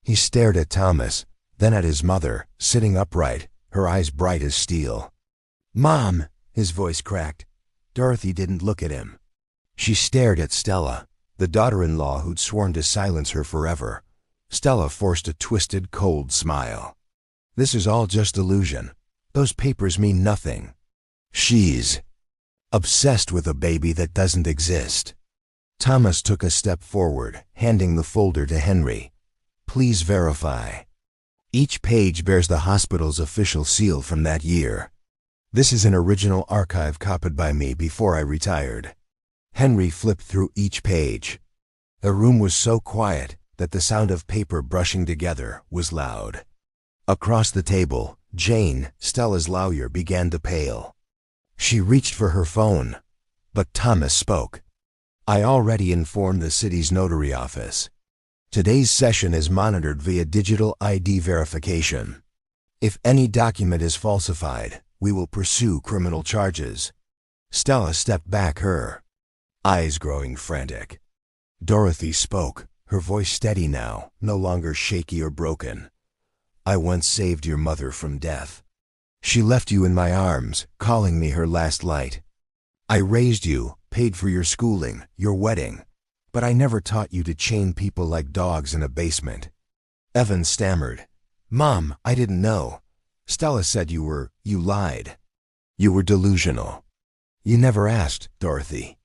He stared at Thomas, then at his mother, sitting upright, her eyes bright as steel. "Mom!" His voice cracked. Dorothy didn't look at him. She stared at Stella, the daughter-in-law who'd sworn to silence her forever. Stella forced a twisted, cold smile. "This is all just illusion. Those papers mean nothing. She's obsessed with a baby that doesn't exist." Thomas took a step forward, handing the folder to Henry. "Please verify." Each page bears the hospital's official seal from that year. "This is an original archive copied by me before I retired." Henry flipped through each page. The room was so quiet that the sound of paper brushing together was loud. Across the table, Jane, Stella's lawyer, began to pale. She reached for her phone, but Thomas spoke. "I already informed the city's notary office. Today's session is monitored via digital ID verification. If any document is falsified, we will pursue criminal charges." Stella stepped back, her eyes growing frantic. Dorothy spoke, her voice steady now, no longer shaky or broken. "I once saved your mother from death. She left you in my arms, calling me her last light. I raised you, paid for your schooling, your wedding, but I never taught you to chain people like dogs in a basement." Evan stammered. "Mom, I didn't know. Stella said you lied. You were delusional." "You never asked," Dorothy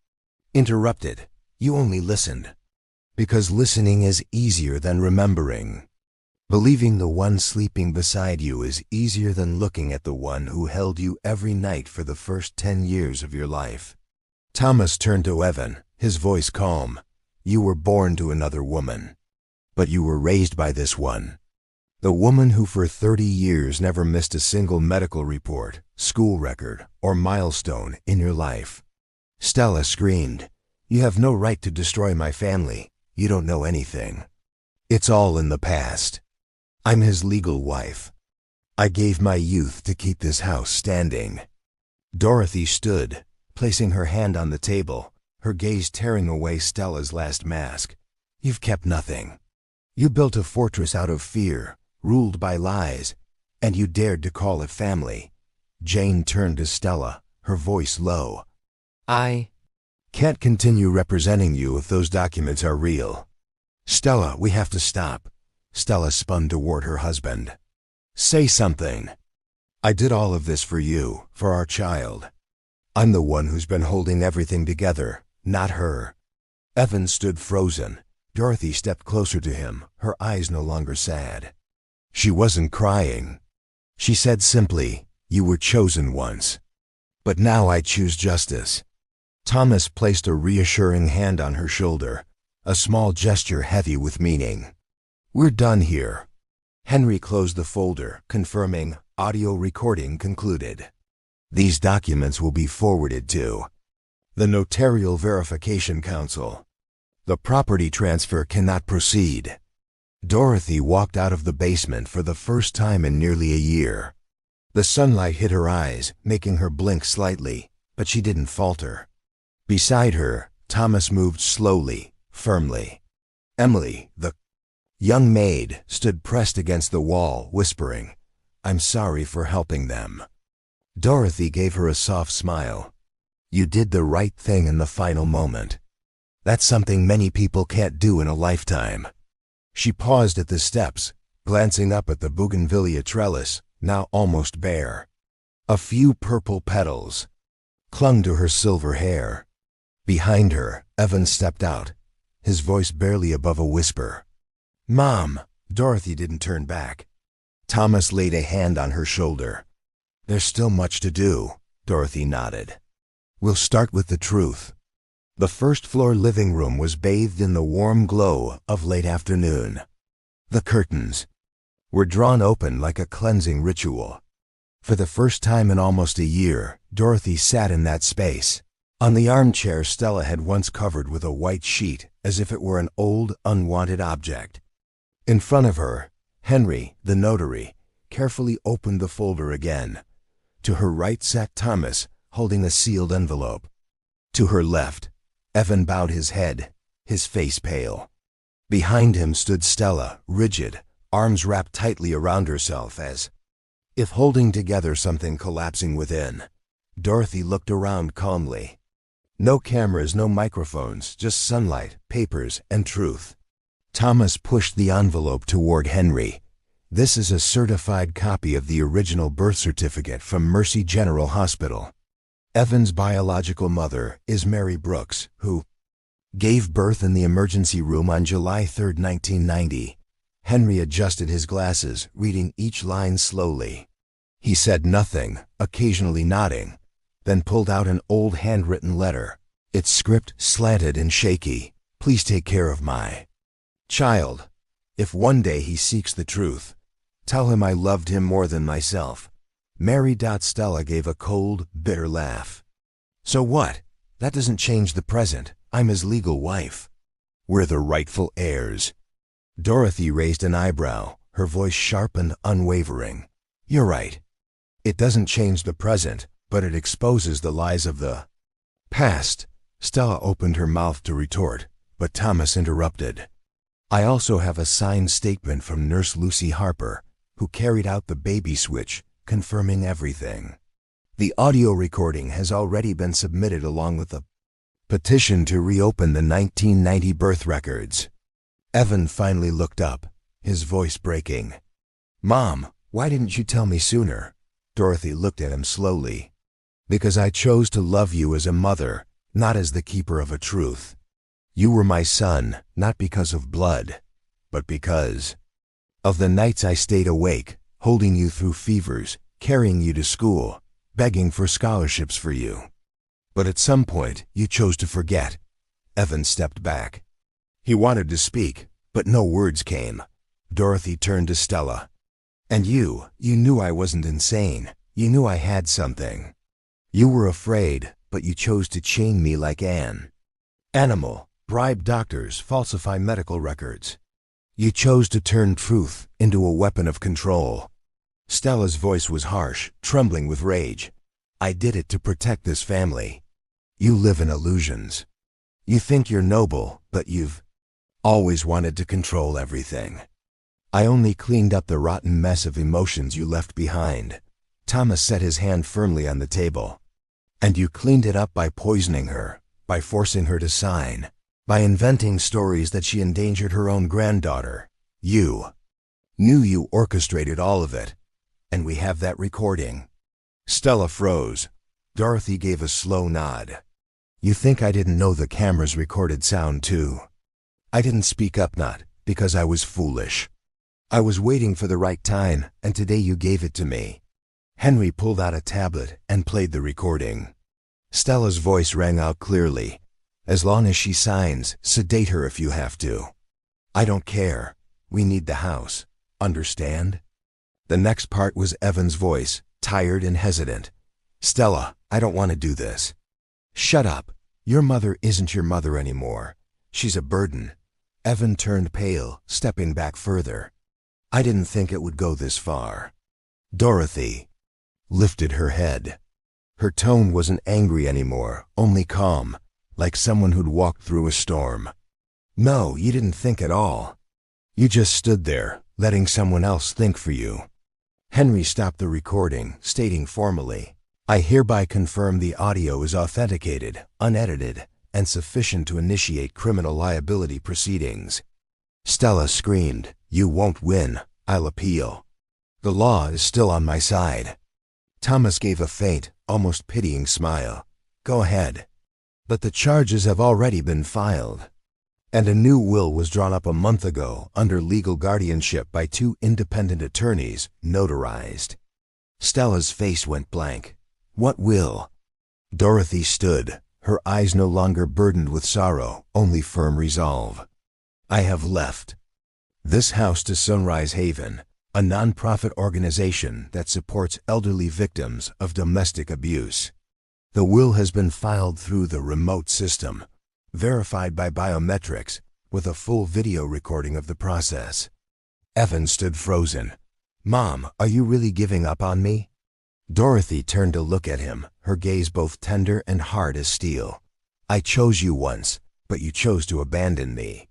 interrupted. "You only listened. Because listening is easier than remembering. Believing the one sleeping beside you is easier than looking at the one who held you every night for the first 10 years of your life." Thomas turned to Evan, his voice calm. "You were born to another woman, but you were raised by this one. The woman who for 30 years never missed a single medical report, school record, or milestone in your life." Stella screamed. "You have no right to destroy my family. You don't know anything. It's all in the past. I'm his legal wife. I gave my youth to keep this house standing." Dorothy stood, placing her hand on the table, her gaze tearing away Stella's last mask. "You've kept nothing. You built a fortress out of fear, ruled by lies, and you dared to call it family." Jane turned to Stella, her voice low. "I can't continue representing you if those documents are real." "Stella, we have to stop." Stella spun toward her husband. "Say something. I did all of this for you, for our child. I'm the one who's been holding everything together, not her." Evan stood frozen. Dorothy stepped closer to him, her eyes no longer sad. She wasn't crying. She said simply, "You were chosen once. But now I choose justice." Thomas placed a reassuring hand on her shoulder, a small gesture heavy with meaning. "We're done here." Henry closed the folder, confirming, "Audio recording concluded. These documents will be forwarded to the Notarial Verification Council. The property transfer cannot proceed." Dorothy walked out of the basement for the first time in nearly a year. The sunlight hit her eyes, making her blink slightly, but she didn't falter. Beside her, Thomas moved slowly, firmly. Emily, the young maid, stood pressed against the wall, whispering, "I'm sorry for helping them." Dorothy gave her a soft smile. "You did the right thing in the final moment. That's something many people can't do in a lifetime." She paused at the steps, glancing up at the bougainvillea trellis, now almost bare. A few purple petals clung to her silver hair. Behind her, Evan stepped out, his voice barely above a whisper. "Mom!" Dorothy didn't turn back. Thomas laid a hand on her shoulder. "There's still much to do," Dorothy nodded. "We'll start with the truth." The first-floor living room was bathed in the warm glow of late afternoon. The curtains were drawn open like a cleansing ritual. For the first time in almost a year, Dorothy sat in that space. On the armchair Stella had once covered with a white sheet, as if it were an old, unwanted object. In front of her, Henry, the notary, carefully opened the folder again. To her right sat Thomas, holding a sealed envelope. To her left, Evan bowed his head, his face pale. Behind him stood Stella, rigid, arms wrapped tightly around herself as if holding together something collapsing within. Dorothy looked around calmly. No cameras, no microphones, just sunlight, papers, and truth. Thomas pushed the envelope toward Henry. This is a certified copy of the original birth certificate from Mercy General Hospital. Evan's biological mother is Mary Brooks, who gave birth in the emergency room on July 3, 1990. Henry adjusted his glasses, reading each line slowly. He said nothing, occasionally nodding, then pulled out an old handwritten letter. Its script slanted and shaky. Please take care of my child. If one day he seeks the truth, tell him I loved him more than myself. Mary. Stella gave a cold, bitter laugh. So what? That doesn't change the present. I'm his legal wife. We're the rightful heirs. Dorothy raised an eyebrow, her voice sharp and unwavering. You're right. It doesn't change the present, but it exposes the lies of the past. Stella opened her mouth to retort, but Thomas interrupted. I also have a signed statement from Nurse Lucy Harper, who carried out the baby switch, confirming everything. The audio recording has already been submitted along with a petition to reopen the 1990 birth records. Evan finally looked up, his voice breaking. Mom, why didn't you tell me sooner? Dorothy looked at him slowly. Because I chose to love you as a mother, not as the keeper of a truth. You were my son, not because of blood, but because of the nights I stayed awake, holding you through fevers, carrying you to school, begging for scholarships for you. But at some point, you chose to forget. Evan stepped back. He wanted to speak, but no words came. Dorothy turned to Stella. And you knew I wasn't insane. You knew I had something. You were afraid, but you chose to chain me like an animal, bribe doctors, falsify medical records. You chose to turn truth into a weapon of control. Stella's voice was harsh, trembling with rage. I did it to protect this family. You live in illusions. You think you're noble, but you've always wanted to control everything. I only cleaned up the rotten mess of emotions you left behind. Thomas set his hand firmly on the table. And you cleaned it up by poisoning her, by forcing her to sign, by inventing stories that she endangered her own granddaughter. You knew you orchestrated all of it. And we have that recording. Stella froze. Dorothy gave a slow nod. You think I didn't know the cameras recorded sound too? I didn't speak up, not because I was foolish. I was waiting for the right time, and today you gave it to me. Henry pulled out a tablet and played the recording. Stella's voice rang out clearly. As long as she signs, sedate her if you have to. I don't care. We need the house. Understand? The next part was Evan's voice, tired and hesitant. Stella, I don't want to do this. Shut up. Your mother isn't your mother anymore. She's a burden. Evan turned pale, stepping back further. I didn't think it would go this far. Dorothy lifted her head. Her tone wasn't angry anymore, only calm, like someone who'd walked through a storm. No, you didn't think at all. You just stood there, letting someone else think for you. Henry stopped the recording, stating formally, I hereby confirm the audio is authenticated, unedited, and sufficient to initiate criminal liability proceedings. Stella screamed, You won't win. I'll appeal. The law is still on my side. Thomas gave a faint, almost pitying smile. Go ahead. But the charges have already been filed. And a new will was drawn up a month ago under legal guardianship by 2 independent attorneys, notarized. Stella's face went blank. What will? Dorothy stood, her eyes no longer burdened with sorrow, only firm resolve. I have left this house to Sunrise Haven, a non-profit organization that supports elderly victims of domestic abuse. The will has been filed through the remote system, verified by biometrics, with a full video recording of the process. Evan stood frozen. Mom, are you really giving up on me? Dorothy turned to look at him, her gaze both tender and hard as steel. I chose you once, but you chose to abandon me.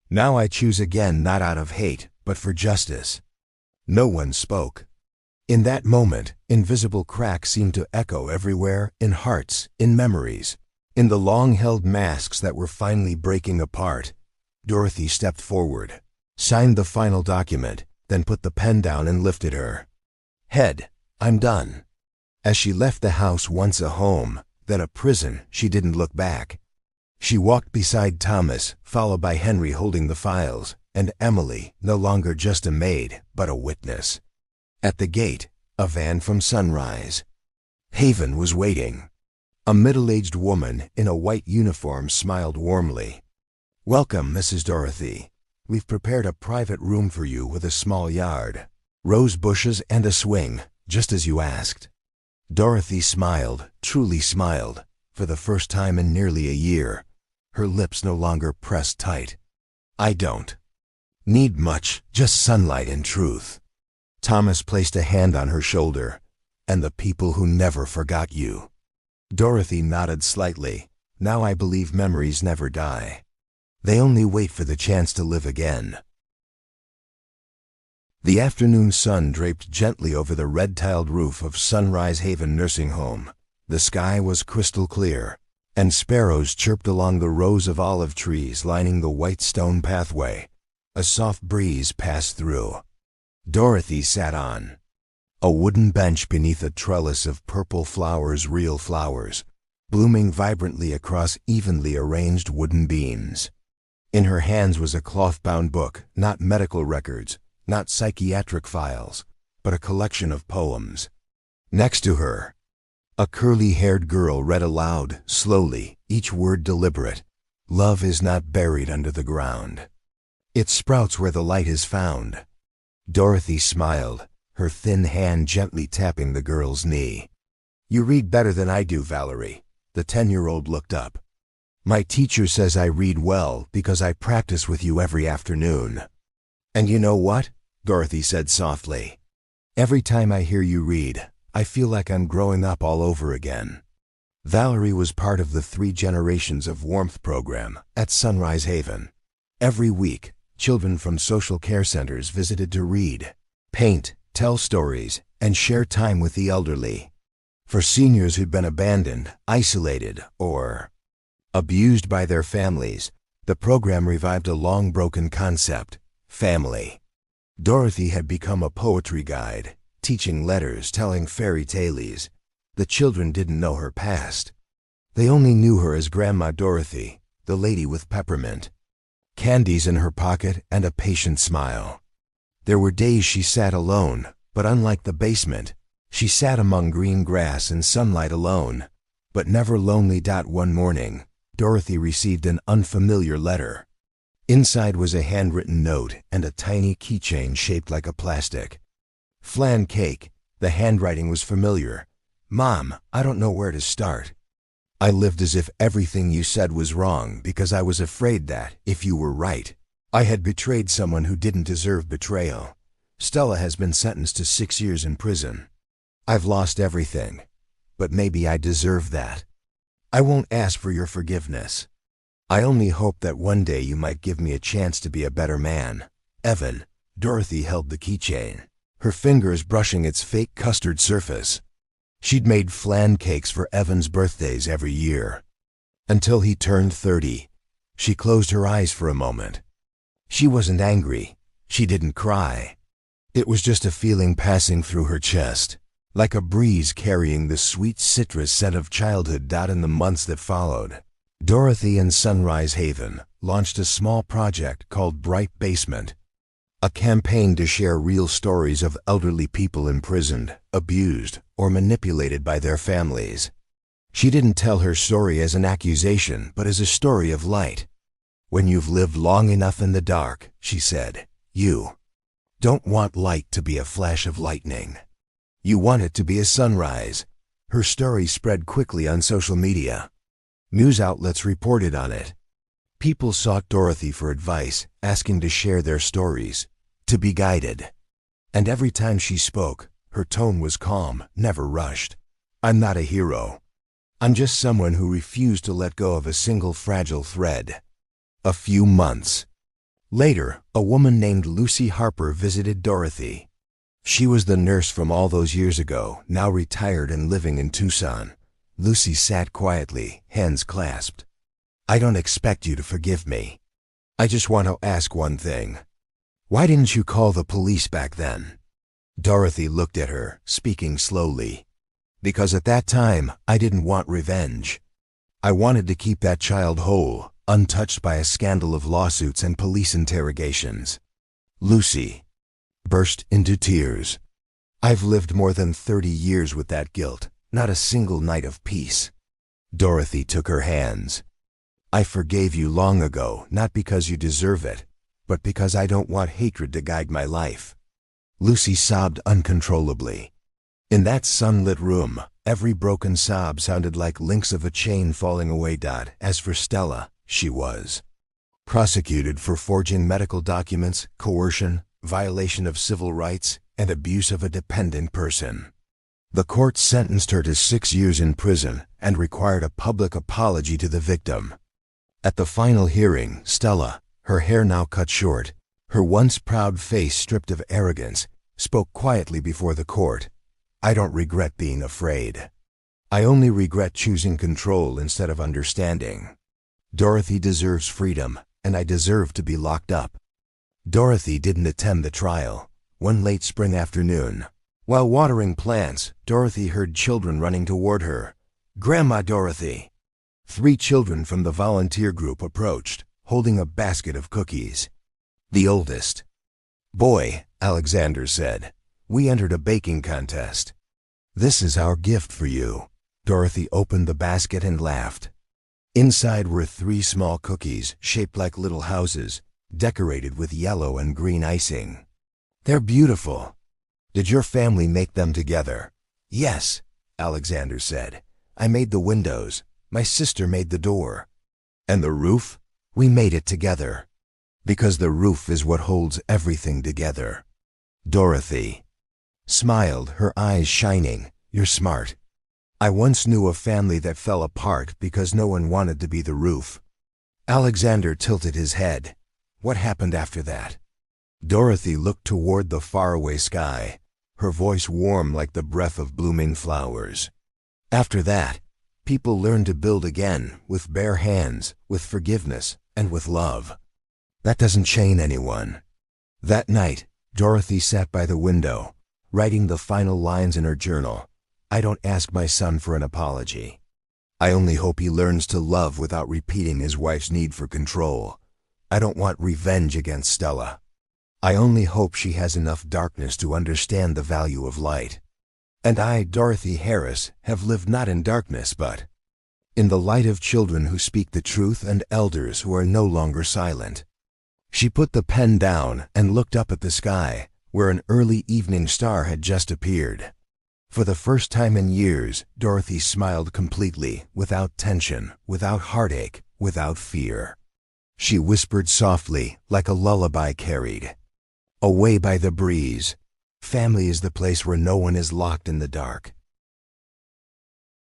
Now I choose again, not out of hate, but for justice. No one spoke. In that moment, invisible cracks seemed to echo everywhere, in hearts, in memories, in the long-held masks that were finally breaking apart. Dorothy stepped forward, signed the final document, then put the pen down and lifted her head. "I'm done." As she left the house, once a home, then a prison, she didn't look back. She walked beside Thomas, followed by Henry holding the files, and Emily, no longer just a maid, but a witness. At the gate, a van from Sunrise Haven was waiting. A middle-aged woman in a white uniform smiled warmly. "Welcome, Mrs. Dorothy. We've prepared a private room for you with a small yard, rose bushes and a swing, just as you asked." Dorothy smiled, truly smiled, for the first time in nearly a year. Her lips no longer pressed tight. "I don't need much, just sunlight and truth." Thomas placed a hand on her shoulder. "And the people who never forgot you." Dorothy nodded slightly. "Now I believe memories never die. They only wait for the chance to live again." The afternoon sun draped gently over the red-tiled roof of Sunrise Haven Nursing Home. The sky was crystal clear, and sparrows chirped along the rows of olive trees lining the white stone pathway. A soft breeze passed through. Dorothy sat on a wooden bench beneath a trellis of purple flowers, real flowers, blooming vibrantly across evenly arranged wooden beams. In her hands was a cloth-bound book, not medical records, not psychiatric files, but a collection of poems. Next to her, a curly-haired girl read aloud, slowly, each word deliberate. "Love is not buried under the ground. It sprouts where the light is found." Dorothy smiled, her thin hand gently tapping the girl's knee. "You read better than I do, Valerie." The 10-year-old looked up. "My teacher says I read well because I practice with you every afternoon." "And you know what?" Dorothy said softly. "Every time I hear you read, I feel like I'm growing up all over again." Valerie was part of the 3 Generations of Warmth program at Sunrise Haven. Every week, children from social care centers visited to read, paint, tell stories, and share time with the elderly. For seniors who'd been abandoned, isolated, or abused by their families, the program revived a long-broken concept: family. Dorothy had become a poetry guide, teaching letters, telling fairy tales. The children didn't know her past. They only knew her as Grandma Dorothy, the lady with peppermint, candies in her pocket, and a patient smile. There were days she sat alone, but unlike the basement, she sat among green grass and sunlight alone, but never lonely. One morning, Dorothy received an unfamiliar letter. Inside was a handwritten note and a tiny keychain shaped like a plastic flan cake. The handwriting was familiar. "Mom, I don't know where to start. I lived as if everything you said was wrong because I was afraid that, if you were right, I had betrayed someone who didn't deserve betrayal. Stella has been sentenced to 6 years in prison. I've lost everything, but maybe I deserve that. I won't ask for your forgiveness. I only hope that one day you might give me a chance to be a better man. Evan." Dorothy held the keychain, her fingers brushing its fake custard surface. She'd made flan cakes for Evan's birthdays every year, until he turned 30. She closed her eyes for a moment. She wasn't angry. She didn't cry. It was just a feeling passing through her chest, like a breeze carrying the sweet citrus scent of childhood. In the months that followed, Dorothy and Sunrise Haven launched a small project called Bright Basement, a campaign to share real stories of elderly people imprisoned, abused, or manipulated by their families. She didn't tell her story as an accusation, but as a story of light. "When you've lived long enough in the dark," she said, "you don't want light to be a flash of lightning. You want it to be a sunrise." Her story spread quickly on social media. News outlets reported on it. People sought Dorothy for advice, asking to share their stories, to be guided. And every time she spoke, her tone was calm, never rushed. "I'm not a hero. I'm just someone who refused to let go of a single fragile thread." A few months Later, a woman named Lucy Harper visited Dorothy. She was the nurse from all those years ago, now retired and living in Tucson. Lucy sat quietly, hands clasped. "I don't expect you to forgive me. I just want to ask one thing. Why didn't you call the police back then?" Dorothy looked at her, speaking slowly. "Because at that time, I didn't want revenge. I wanted to keep that child whole, untouched by a scandal of lawsuits and police interrogations." Lucy burst into tears. "I've lived more than 30 years with that guilt, not a single night of peace." Dorothy took her hands. "I forgave you long ago, not because you deserve it, but because I don't want hatred to guide my life." Lucy sobbed uncontrollably. In that sunlit room, every broken sob sounded like links of a chain falling away. As for Stella, she was prosecuted for forging medical documents, coercion, violation of civil rights, and abuse of a dependent person. The court sentenced her to 6 years in prison and required a public apology to the victim. At the final hearing, Stella, her hair now cut short, her once proud face stripped of arrogance, spoke quietly before the court. "I don't regret being afraid. I only regret choosing control instead of understanding. Dorothy deserves freedom, and I deserve to be locked up." Dorothy didn't attend the trial. One late spring afternoon, while watering plants, Dorothy heard children running toward her. "Grandma Dorothy!" 3 children from the volunteer group approached, holding a basket of cookies. The oldest boy, Alexander, said, "We entered a baking contest. This is our gift for you." Dorothy opened the basket and laughed. Inside were 3 small cookies shaped like little houses, decorated with yellow and green icing. "They're beautiful. Did your family make them together?" "Yes," Alexander said. "I made the windows. My sister made the door." "And the roof?" "We made it together. Because the roof is what holds everything together." Dorothy smiled, her eyes shining. "You're smart. I once knew a family that fell apart because no one wanted to be the roof." Alexander tilted his head. "What happened after that?" Dorothy looked toward the faraway sky, her voice warm like the breath of blooming flowers. "After that, people learned to build again, with bare hands, with forgiveness, and with love. That doesn't chain anyone." That night, Dorothy sat by the window, writing the final lines in her journal. "I don't ask my son for an apology. I only hope he learns to love without repeating his wife's need for control. I don't want revenge against Stella. I only hope she has enough darkness to understand the value of light. And I, Dorothy Harris, have lived not in darkness but in the light of children who speak the truth and elders who are no longer silent." She put the pen down and looked up at the sky, where an early evening star had just appeared. For the first time in years, Dorothy smiled completely, without tension, without heartache, without fear. She whispered softly, like a lullaby carried away by the breeze, "Family is the place where no one is locked in the dark."